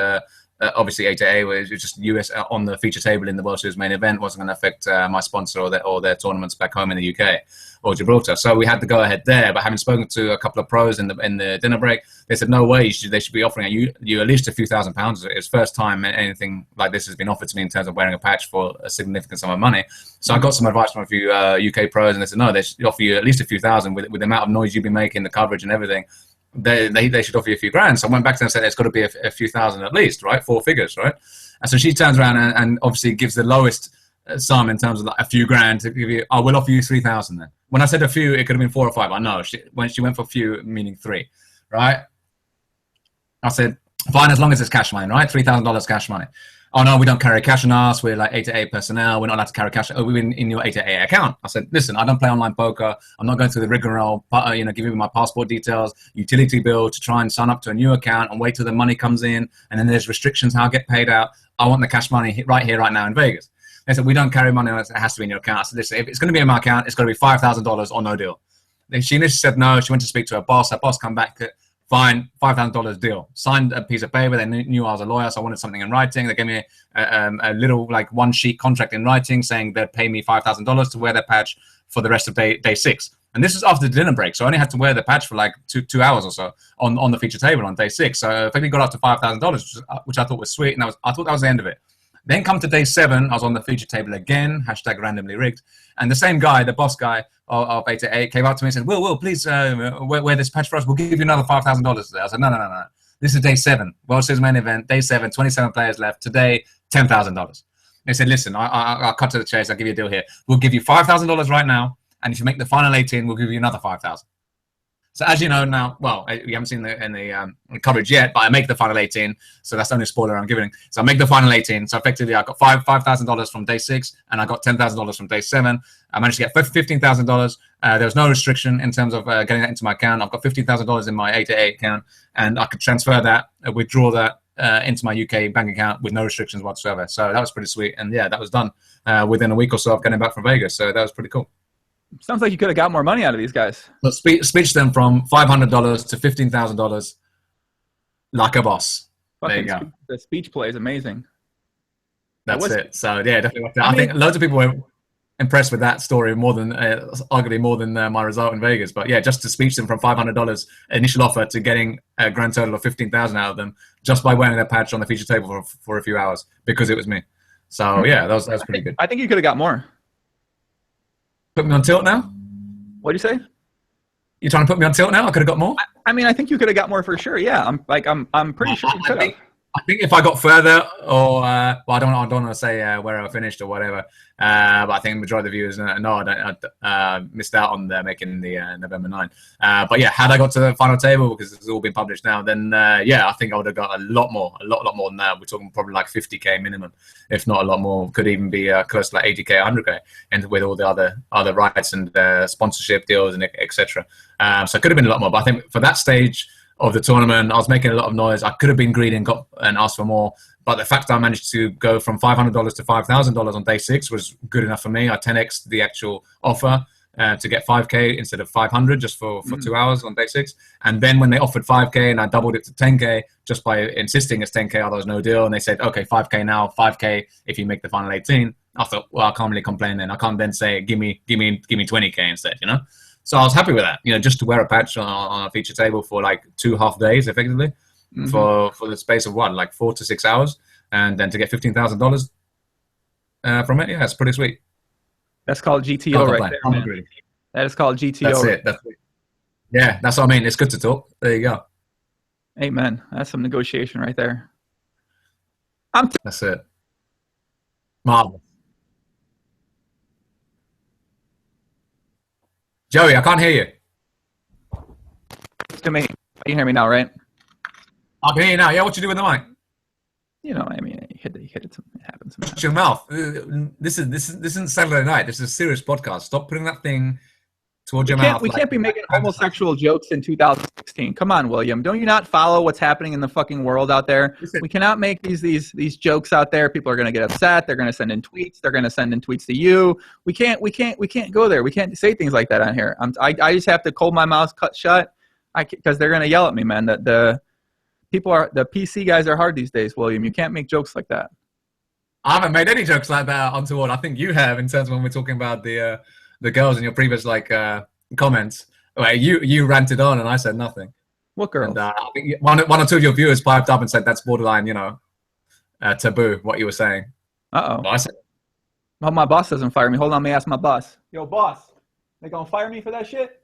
obviously 8AA was just US on the feature table in the World Series main event wasn't going to affect my sponsor or their tournaments back home in the UK or Gibraltar. So we had to go ahead there. But having spoken to a couple of pros in the dinner break, they said no way, they should be offering you at least a few £1,000s. It's the first time anything like this has been offered to me in terms of wearing a patch for a significant sum of money. So I got some advice from a few UK pros, and they said no, they should offer you at least a few thousand with the amount of noise you've been making, the coverage and everything. They should offer you a few grand. So I went back to them and said it's got to be a few thousand at least, right? 4 figures, right? And so she turns around and obviously gives the lowest sum in terms of like a few grand to give you. I will offer you 3,000 then. When I said a few, it could have been 4 or 5. I know when she went for few, meaning 3, right? I said fine, as long as it's cash money, right? $3,000 cash money. Oh no, we don't carry cash on us. We're like 888 personnel. We're not allowed to carry cash. Oh, we're in your 888 account. I said, listen, I don't play online poker. I'm not going through the rigmarole, but give you my passport details, utility bill to try and sign up to a new account and wait till the money comes in. And then there's restrictions how I get paid out. I want the cash money right here, right now in Vegas. They said, we don't carry money on us. It has to be in your account. I said, listen, if it's going to be in my account, it's got to be $5,000 or no deal. Then she initially said no. She went to speak to her boss. Her boss come back. Fine, $5,000 deal. Signed a piece of paper. They knew I was a lawyer, so I wanted something in writing. They gave me a little like one-sheet contract in writing saying they'd pay me $5,000 to wear their patch for the rest of day 6. And this was after the dinner break, so I only had to wear the patch for like two hours or so on the feature table on day 6. So I effectively got up to $5,000, which I thought was sweet, and I thought that was the end of it. Then come to day 7, I was on the feature table again, #randomly rigged. And the same guy, the boss guy of 888, came up to me and said, Will, please wear this patch for us. We'll give you another $5,000 today. I said, no. This is day 7, World Series main event, day 7, 27 players left. Today, $10,000. They said, listen, I'll cut to the chase. I'll give you a deal here. We'll give you $5,000 right now. And if you make the final 18, we'll give you another $5,000. So as you know now, well, you haven't seen the coverage yet, but I make the final 18. So that's the only spoiler I'm giving. So I make the final 18. So effectively, I got $5,000 from day 6, and I got $10,000 from day 7. I managed to get $15,000. There was no restriction in terms of getting that into my account. I've got $15,000 in my 888 account, and I could transfer that, withdraw that into my UK bank account with no restrictions whatsoever. So that was pretty sweet. And yeah, that was done within a week or so of getting back from Vegas. So that was pretty cool. Sounds like you could have got more money out of these guys. But speech them from $500 to $15,000 like a boss. There you go. The speech play is amazing. That's it. So yeah, definitely. I think loads of people were impressed with that story more than arguably more than my result in Vegas. But yeah, just to speech them from $500 initial offer to getting a grand total of $15,000 out of them just by wearing their patch on the feature table for a few hours because it was me. So yeah, that was pretty good. I think you could have got more. Put me on tilt now? What'd you say? You trying to put me on tilt now? I could have got more? I think you could have got more for sure. Yeah. I'm pretty sure you could have. I think if I got further, or well, I don't want to say where I finished or whatever, but I think the majority of the viewers know I missed out on making the November 9. But yeah, had I got to the final table, because it's all been published now, then yeah, I think I would have got a lot more than that. We're talking probably like 50K minimum, if not a lot more. Could even be close to like 80K, 100K, and with all the other rights and sponsorship deals and etc. So it could have been a lot more. But I think for that stage of the tournament, I was making a lot of noise. I could have been greedy and asked for more, but the fact that I managed to go from $500 to $5,000 on day 6 was good enough for me. I 10x'd the actual offer to get 5K instead of 500 just for 2 hours on day 6. And then when they offered 5K and I doubled it to 10K just by insisting it's 10K, otherwise no deal. And they said, okay, 5K now, 5K if you make the final 18. I thought, well, I can't really complain then. I can't then say, give me 20K instead, you know? So I was happy with that, you know, just to wear a patch on a feature table for like 2.5 days, effectively, for the space of what, like 4 to 6 hours, and then to get $15,000 from it. Yeah, it's pretty sweet. That's called GTO right there, man. That is called GTO. That's it. That's it. Yeah, that's what I mean. It's good to talk. There you go. Amen. That's some negotiation right there. That's it. Marvelous. Joey, I can't hear you. To me. You can hear me now, right? I can hear you now. Yeah, what you do with the mic? You know, I mean, you hit it. It happens. Shut your mouth. This isn't Saturday night. This is a serious podcast. Stop putting that thing towards your mouth. We can't be making homosexual jokes in 2016. Come on, William. Don't you not follow what's happening in the fucking world out there? Listen. We cannot make these jokes out there. People are going to get upset. They're going to send in tweets. They're going to send in tweets to you. We can't go there. We can't say things like that on here. I just have to hold my mouth shut because they're going to yell at me, man. The PC guys are hard these days, William. You can't make jokes like that. I haven't made any jokes like that untoward. I think you have, in terms of when we're talking about the girls in your previous comments. Where you ranted on and I said nothing. What girls? And I think one or two of your viewers piped up and said that's borderline, you know, taboo. What you were saying. I said, well, my boss doesn't fire me. Hold on, let me ask my boss. Yo, boss, they gonna fire me for that shit?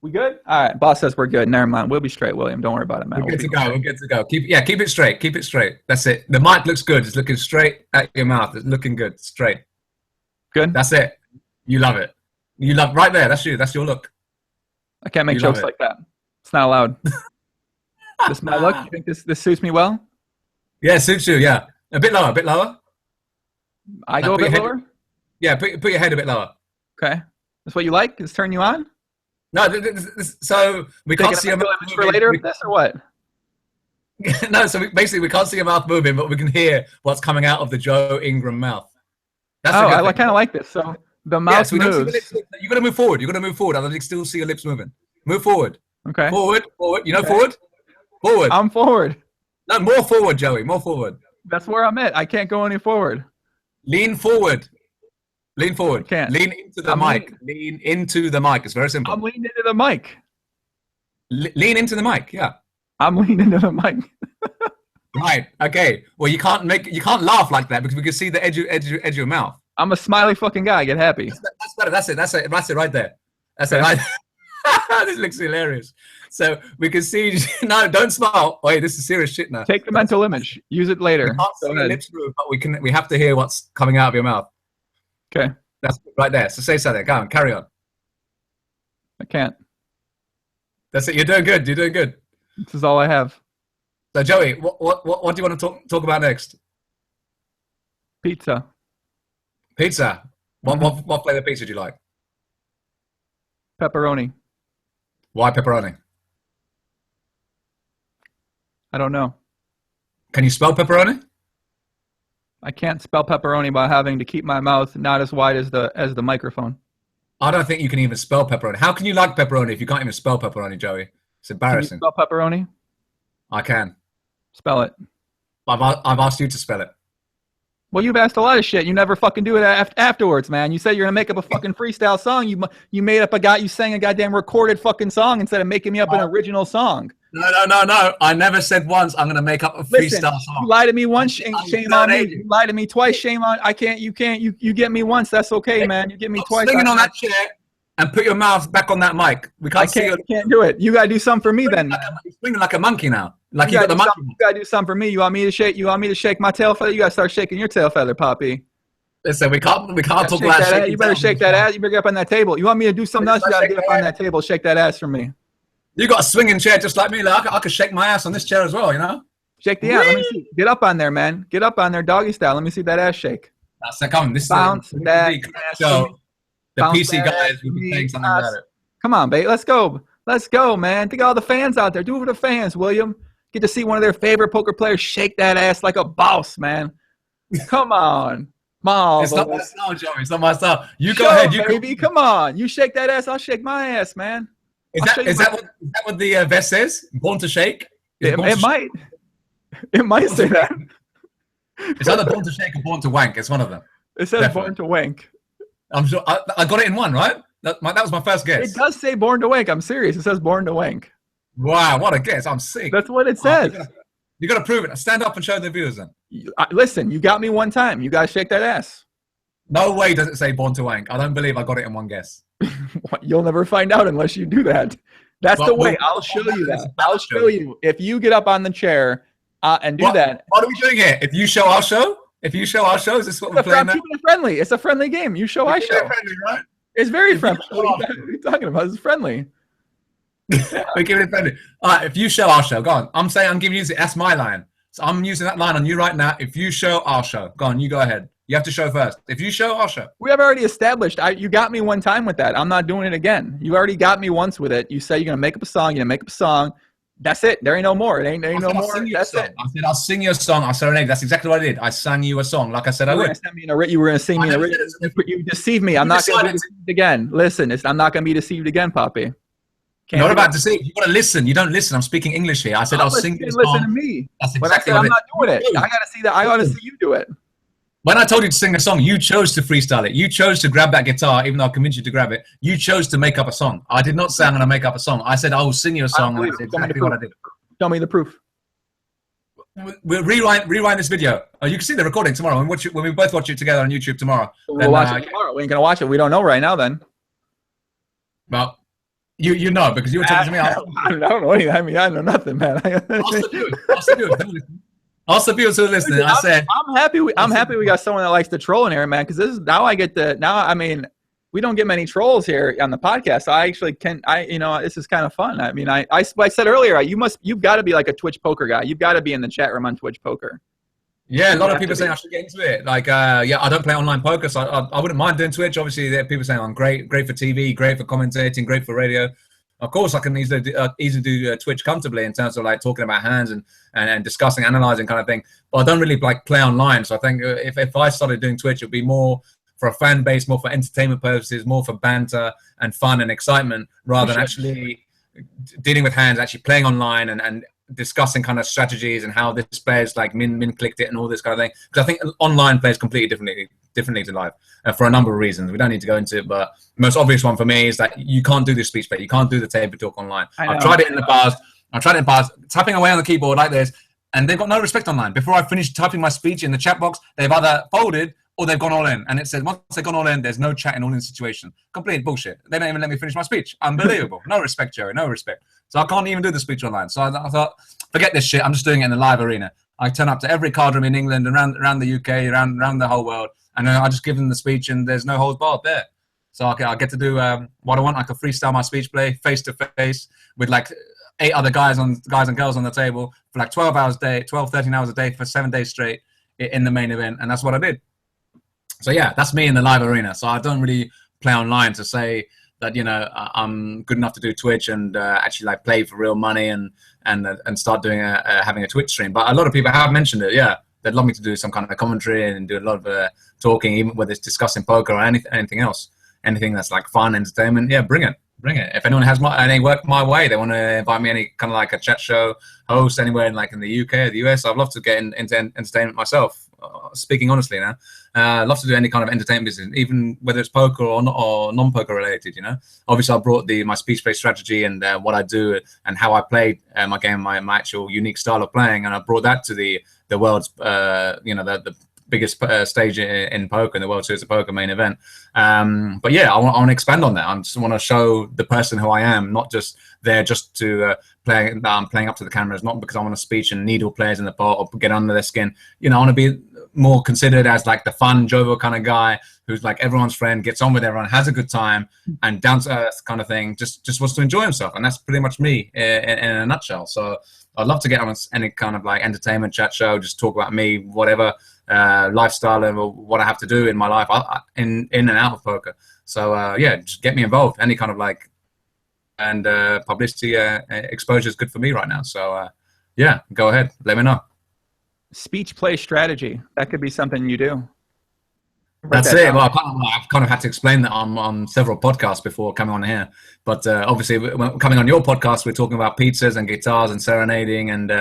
We good? All right. Boss says we're good. Never mind. We'll be straight, William. Don't worry about it, man. We're good to go. We're good to go. Keep it straight. Keep it straight. That's it. The mic looks good. It's looking straight at your mouth. It's looking good. Straight. Good. That's it. You love it. You love right there. That's you. That's your look. I can't make jokes like that. It's not allowed. This is my look. You think this suits me well? Yeah, it suits you. Yeah. A bit lower. A bit lower. I go a bit lower? Yeah. Put your head a bit lower. Okay. That's what you like? Is turn you on? No, so we can't see your mouth for later this or what? No, so we can't see your mouth moving, but we can hear what's coming out of the Joe Ingram mouth. That's I kind of like this. So the mouth moves. You got to move forward. You got to move forward. I can still see your lips moving. Move forward. Okay. Forward. You know, okay. Forward. I'm forward. No, more forward, Joey. More forward. That's where I'm at. I can't go any forward. Lean forward. Lean forward. Can't. Lean into the mic. Lean into the mic. It's very simple. I'm leaning into the mic. Lean into the mic. Yeah. I'm leaning into the mic. Right. Okay. Well, you can't laugh like that because we can see the edge of your mouth. I'm a smiley fucking guy. Get happy. That's better. That's it right there. That's it right. This looks hilarious. So we can see. No, don't smile. Wait, this is serious shit now. Take the mental image. Use it later. We can't see your lips move, but we have to hear what's coming out of your mouth. Okay. That's right there. So say something. Go on. Carry on. I can't. That's it. You're doing good. You're doing good. This is all I have. So Joey, what do you want to talk about next? Pizza. Pizza. What flavor pizza do you like? Pepperoni. Why pepperoni? I don't know. Can you spell pepperoni? I can't spell pepperoni by having to keep my mouth not as wide as the microphone. I don't think you can even spell pepperoni. How can you like pepperoni if you can't even spell pepperoni, Joey? It's embarrassing. Can you spell pepperoni? I can. Spell it. I've asked you to spell it. Well, you've asked a lot of shit. You never fucking do it afterwards, man. You said you're gonna make up a fucking freestyle song. You made up you sang a goddamn recorded fucking song instead of making me up an original song. No. I never said once I'm gonna make up a freestyle song. You lie to me once, shame on me. You lie to me twice, shame on. I can't. You can't. You get me once. That's okay, man. You get me twice. Singing on that chair and put your mouth back on that mic. We can't see you. Can't do it. You gotta do something for me then. You're swinging like a monkey now. Like you got the monkey. You gotta do something for me. You want me to shake my tail feather? You gotta start shaking your tail feather, Poppy. Listen, we can't talk about shaking. You better shake that ass. You better get up on that table. You want me to do something else? You gotta get up on that table. Shake that ass for me. You got a swinging chair just like me. Like I could shake my ass on this chair as well. You know. Shake the ass. Let me see. Get up on there, man. Get up on there, doggy style. Let me see that ass shake. So come on, this bounce is that show. The PC guys will be saying something about it. Come on, babe. Let's go. Let's go, man. Think of all the fans out there. Do it for the fans, William. Get to see one of their favorite poker players shake that ass like a boss, man. Come on. It's not my style, Joey. It's not my style. You go ahead. You baby. Come on. You shake that ass. I'll shake my ass, man. Is that what the vest says? Born to shake? It might. It might say that. It's either born to shake or born to wank. It's one of them. It says Definitely. Born to Wank. I'm sure I got it in one, right? That was my first guess. It does say Born to Wank. I'm serious. It says Born to Wank. Wow, what a guess! I'm sick. That's what it says. You got to prove it. Stand up and show the viewers then. Listen, you got me one time. You got to shake that ass. No way does it say Born to Wank. I don't believe I got it in one guess. You'll never find out unless you do that. That's the way. I'll show you that. I'll show you. If you get up on the chair and do that. What are we doing here? If you show, I'll show? If you show, I'll show? Is this what we're playing now? Keeping it friendly. It's a friendly game. You show, I show. Friendly, right? It's very friendly. What are you talking about? It's friendly. We're keeping it friendly. All right, if you show, I'll show. Go on. I'm saying I'm giving you that's my line. So I'm using that line on you right now. If you show, I'll show. Go on, you go ahead. You have to show first. If you show, I'll show. We have already established. You got me one time with that. I'm not doing it again. You already got me once with it. You say you're gonna make up a song. You're gonna make up a song. That's it. There ain't no more. There ain't no more. That's it. I said I'll sing you a song. I'll serenade. That's exactly what I did. I sang you a song, like I said I would. You were gonna sing me. You deceived me. I'm not gonna be deceived again. Listen, I'm not gonna be deceived again, Poppy. Not about deceive. You gotta listen. You don't listen. I'm speaking English here. I said I'll sing you a song. Listen to me. That's exactly what I'm not doing it. I gotta see that. I gotta see you do it. When I told you to sing a song, you chose to freestyle it. You chose to grab that guitar, even though I convinced you to grab it. You chose to make up a song. I did not say I'm going to make up a song. I said I will sing you a song, and that's exactly what I did. Show me the proof. We'll rewind this video. Oh, you can see the recording tomorrow. When we both watch it together on YouTube tomorrow. We'll watch it tomorrow. We ain't going to watch it. We don't know right now then. Well, you know, because you were talking to me. I don't know anything. I mean, I know nothing, man. Also, viewers who are listening, I said I'm happy. I'm happy we got someone that likes to troll in here, man. Because this is now I get the now. I mean, we don't get many trolls here on the podcast. So I actually can. This is kind of fun. I mean, I said earlier, you've got to be like a Twitch poker guy. You've got to be in the chat room on Twitch poker. Yeah, a lot of people saying I should get into it. Like, I don't play online poker, so I wouldn't mind doing Twitch. Obviously, there are people saying I'm great for TV, great for commentating, great for radio. Of course, I can easily do Twitch comfortably in terms of like talking about hands and discussing, analyzing kind of thing. But I don't really like play online. So I think if I started doing Twitch, it would be more for a fan base, more for entertainment purposes, more for banter and fun and excitement, rather than actually dealing with hands, actually playing online and discussing kind of strategies and how this player's like min clicked it and all this kind of thing. Because I think online plays completely differently to live for a number of reasons. We don't need to go into it, but the most obvious one for me is that you can't do this speech play. You can't do the table talk online. I've tried it in the past. Tapping away on the keyboard like this, and they've got no respect online. Before I finish typing my speech in the chat box, they've either folded or they've gone all in. And it says once they've gone all in, there's no chat in all in situation. Complete bullshit. They don't even let me finish my speech. Unbelievable. No respect, Jerry. No respect. So I can't even do the speech online. So I thought, forget this shit. I'm just doing it in the live arena. I turn up to every card room in England and around the UK, around the whole world. And I just give them the speech and there's no holds barred there. So I get to do what I want. I can freestyle my speech play face to face with like 8 other guys and girls on the table for like 13 hours a day for 7 days straight in the main event. And that's what I did. So yeah, that's me in the live arena. So I don't really play online to say that, I'm good enough to do Twitch and actually like play for real money and start doing having a Twitch stream. But a lot of people have mentioned it. Yeah, they'd love me to do some kind of commentary and do a lot of talking, even whether it's discussing poker or anything else, anything that's like fun, entertainment. Yeah, bring it. If anyone has any work my way, they want to invite me any kind of like a chat show host anywhere in the UK or the US. I'd love to get into entertainment myself. Speaking honestly now, I'd love to do any kind of entertainment business, even whether it's poker or non-poker related. Obviously I brought my speech play strategy and what I do and how I play my game, my actual unique style of playing, and I brought that to the world's the biggest stage in poker, in the World Series of Poker main event. But yeah, I want to expand on that. I just want to show the person who I am, not just there just to playing up to the cameras, not because I want to speech and needle players in the pot or get under their skin. I want to be more considered as like the fun, jovial kind of guy who's like everyone's friend, gets on with everyone, has a good time, and down to earth kind of thing, just wants to enjoy himself. And that's pretty much me in a nutshell. So I'd love to get on any kind of like entertainment chat show, just talk about me, whatever, lifestyle or what I have to do in my life in and out of poker. So yeah, just get me involved. Any kind of like and publicity exposure is good for me right now. So yeah, go ahead, let me know. Speech play strategy, that could be something you do. That's it. Well, I've kind of had to explain that on several podcasts before coming on here. But obviously, when coming on your podcast, we're talking about pizzas and guitars and serenading and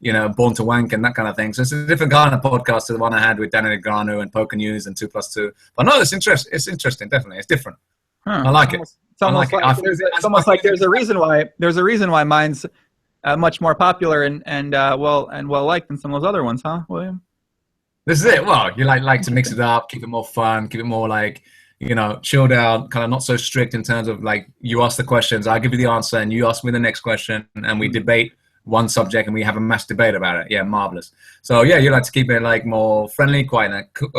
BornToWank and that kind of thing. So it's a different kind of podcast to the one I had with Danny Negreanu and Poker News and 2+2. But no, it's interesting. Definitely, it's different. Huh. I like it. It's almost like there's a reason why mine's much more popular and well liked than some of those other ones, huh, William? This is it. Well, you like to mix it up, keep it more fun, keep it more like, chilled out, kind of not so strict in terms of like you ask the questions, I give you the answer, and you ask me the next question, and we debate one subject and we have a mass debate about it. Yeah, marvelous. So yeah, you like to keep it like more friendly, quite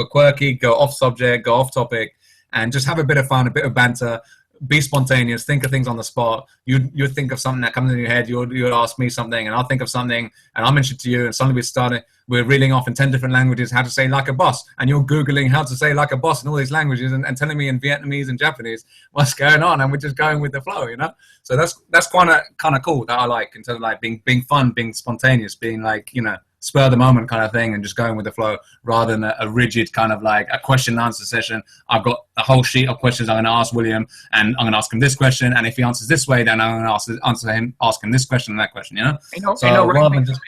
quirky, go off subject, go off topic, and just have a bit of fun, a bit of banter. Be spontaneous. Think of things on the spot. You'd think of something that comes in your head. You'd ask me something, and I'll think of something, and I'll mention it to you. And suddenly we're reeling off in 10 different languages how to say like a boss, and you're googling how to say like a boss in all these languages, and telling me in Vietnamese and Japanese what's going on, and we're just going with the flow, So that's kind of cool that I like in terms of like being fun, being spontaneous, being like spur of the moment kind of thing, and just going with the flow rather than a rigid kind of like a question and answer session. I've got a whole sheet of questions I'm going to ask William, and I'm going to ask him this question, and if he answers this way, then I'm going to ask him this question and that question. Ain't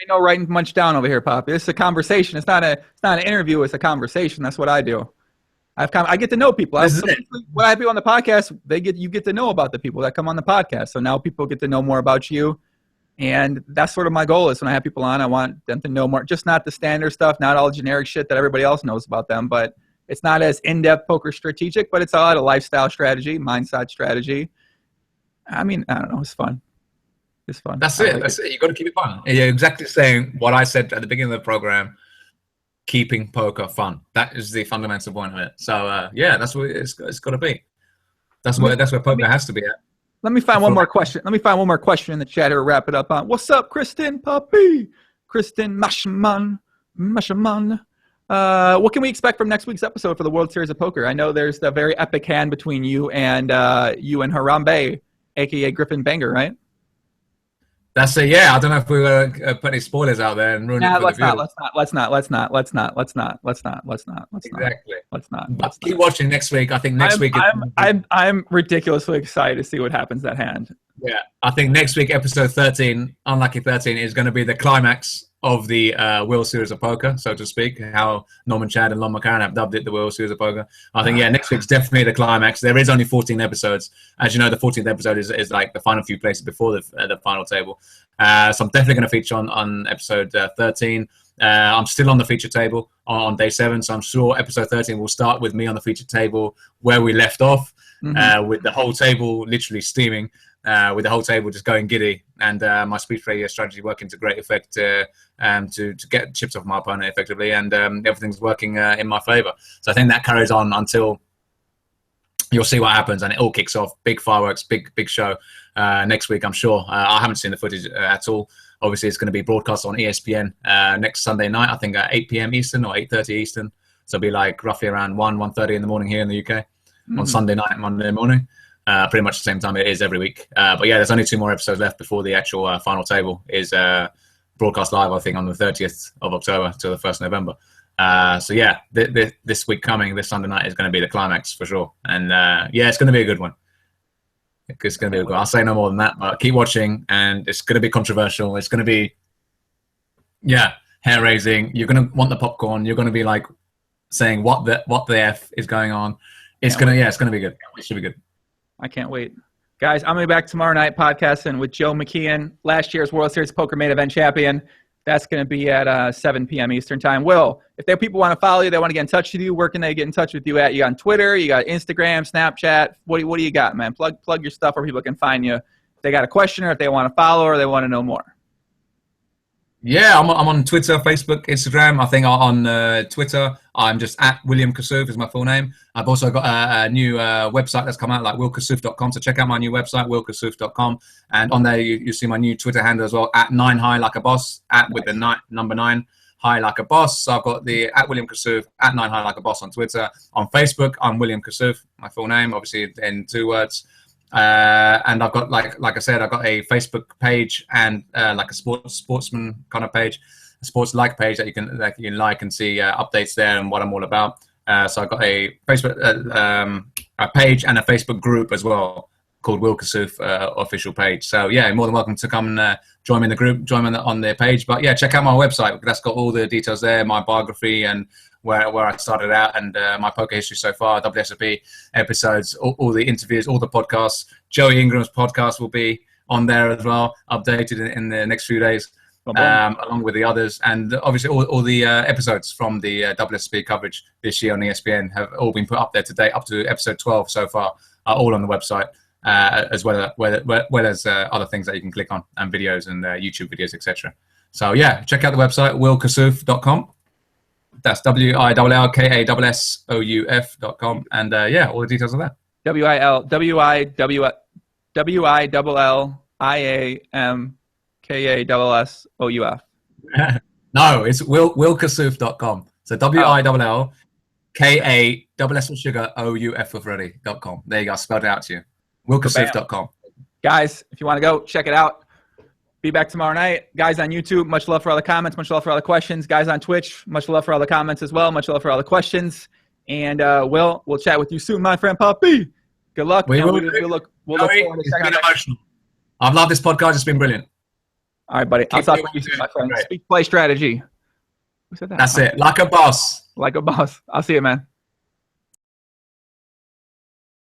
no writing much down over here, Poppy. It's a conversation. It's not an interview. It's a conversation. That's what I do. I get to know people. When I have people on the podcast, you get to know about the people that come on the podcast. So now people get to know more about you. And that's sort of my goal is when I have people on, I want them to know more, just not the standard stuff, not all generic shit that everybody else knows about them, but it's not as in-depth poker strategic, but it's a lot of lifestyle strategy, mindset strategy. I mean, I don't know. It's fun. It's fun. That's it. You got to keep it fun. You're exactly saying what I said at the beginning of the program, keeping poker fun. That is the fundamental point of it. So yeah, that's what it's got to be. That's where poker has to be at. Let me find one more question. in the chat here to wrap it up on. What's up, Kristen Puppy? Kristen Mashaman. What can we expect from next week's episode for the World Series of Poker? I know there's the very epic hand between you and Harambe, a.k.a. Griffin Banger, right? That's it. Yeah, I don't know if we were put any spoilers out there and ruin it for the viewers. Let's not. But keep watching next week. I think next week. I'm ridiculously excited to see what happens that hand. Yeah, I think next week, episode 13, Unlucky 13, is going to be the climax of the World Series of Poker, so to speak. How Norman Chad and Lon McCarran have dubbed it the World Series of Poker. I think next week's definitely the climax. There is only 14 episodes. As you know, the 14th episode is like the final few places before the final table. So I'm definitely going to feature on episode 13. I'm still on the feature table on day 7, so I'm sure episode 13 will start with me on the feature table where we left off, with the whole table literally steaming, with the whole table just going giddy, and my speech radio strategy working to great effect to get chips off my opponent effectively, and everything's working in my favor. So I think that carries on until you'll see what happens, and it all kicks off. Big fireworks, big show next week, I'm sure. I haven't seen the footage at all. Obviously, it's going to be broadcast on ESPN next Sunday night, I think at 8 p.m. Eastern or 8:30 Eastern. So it'll be like roughly around 1:30 in the morning here in the UK on Sunday night, Monday morning. Pretty much the same time it is every week. But yeah, there's only 2 more episodes left before the actual final table is broadcast live, I think, on the 30th of October to the 1st of November. So yeah, this week coming, this Sunday night is going to be the climax for sure. And yeah, it's going to be a good one. It's going to be a good one. I'll say no more than that, but keep watching, and it's going to be controversial. It's going to be, hair-raising. You're going to want the popcorn. You're going to be like saying, what the F is going on? It's going to be good. It should be good. I can't wait. Guys, I'm going to be back tomorrow night podcasting with Joe McKeon, last year's World Series Poker Main Event champion. That's going to be at 7 p.m. Eastern time. Will, if people want to follow you, they want to get in touch with you, where can they get in touch with you at? You got on Twitter, you got Instagram, Snapchat. What do you got, man? Plug your stuff where people can find you. If they got a question, or if they want to follow, or they want to know more. Yeah, I'm on Twitter, Facebook, Instagram. I think on Twitter, I'm just at William Kassouf is my full name. I've also got a new website that's come out, like willkassouf.com. So check out my new website, willkassouf.com. And on there, you see my new Twitter handle as well, at 9high like a boss, with the number 9 high like a boss. So I've got the at William Kassouf, at 9high like a boss on Twitter. On Facebook, I'm William Kassouf, my full name, obviously in 2 words. And I've got, like I said, I've got a Facebook page and like a sportsman kind of page, a sports-like page that you can like and see updates there and what I'm all about. So I've got a Facebook a page and a Facebook group as well called Will Kassouf official page. So yeah, more than welcome to come and join me in the group, join me on their page. But yeah, check out my website. That's got all the details there, my biography and where I started out, and my poker history so far, WSOP episodes, all the interviews, all the podcasts. Joey Ingram's podcast will be on there as well, updated in the next few days, along with the others. And obviously all the episodes from the WSOP coverage this year on ESPN have all been put up there today, up to episode 12 so far, are all on the website, as well as other things that you can click on, and videos and YouTube videos, etc. So yeah, check out the website, willkassouf.com. That's WILLKASSOUF.com. And yeah, all the details are there. WILLKASSOUF. No, it's willkassouf.com. So WILLKASS for sugar, OUF for Freddy.com. There you go, spelled it out to you. willkassouf.com. Guys, if you want to go, check it out. Be back tomorrow night. Guys on YouTube, much love for all the comments, much love for all the questions. Guys on Twitch, much love for all the comments as well, much love for all the questions. And we'll chat with you soon, my friend Poppy. Good luck. We'll look forward to checking out. I've loved this podcast. It's been brilliant. All right, buddy. I'll talk to you soon, my friend. Speak play strategy. Who said that? That's it. Like a boss. Like a boss. I'll see you, man.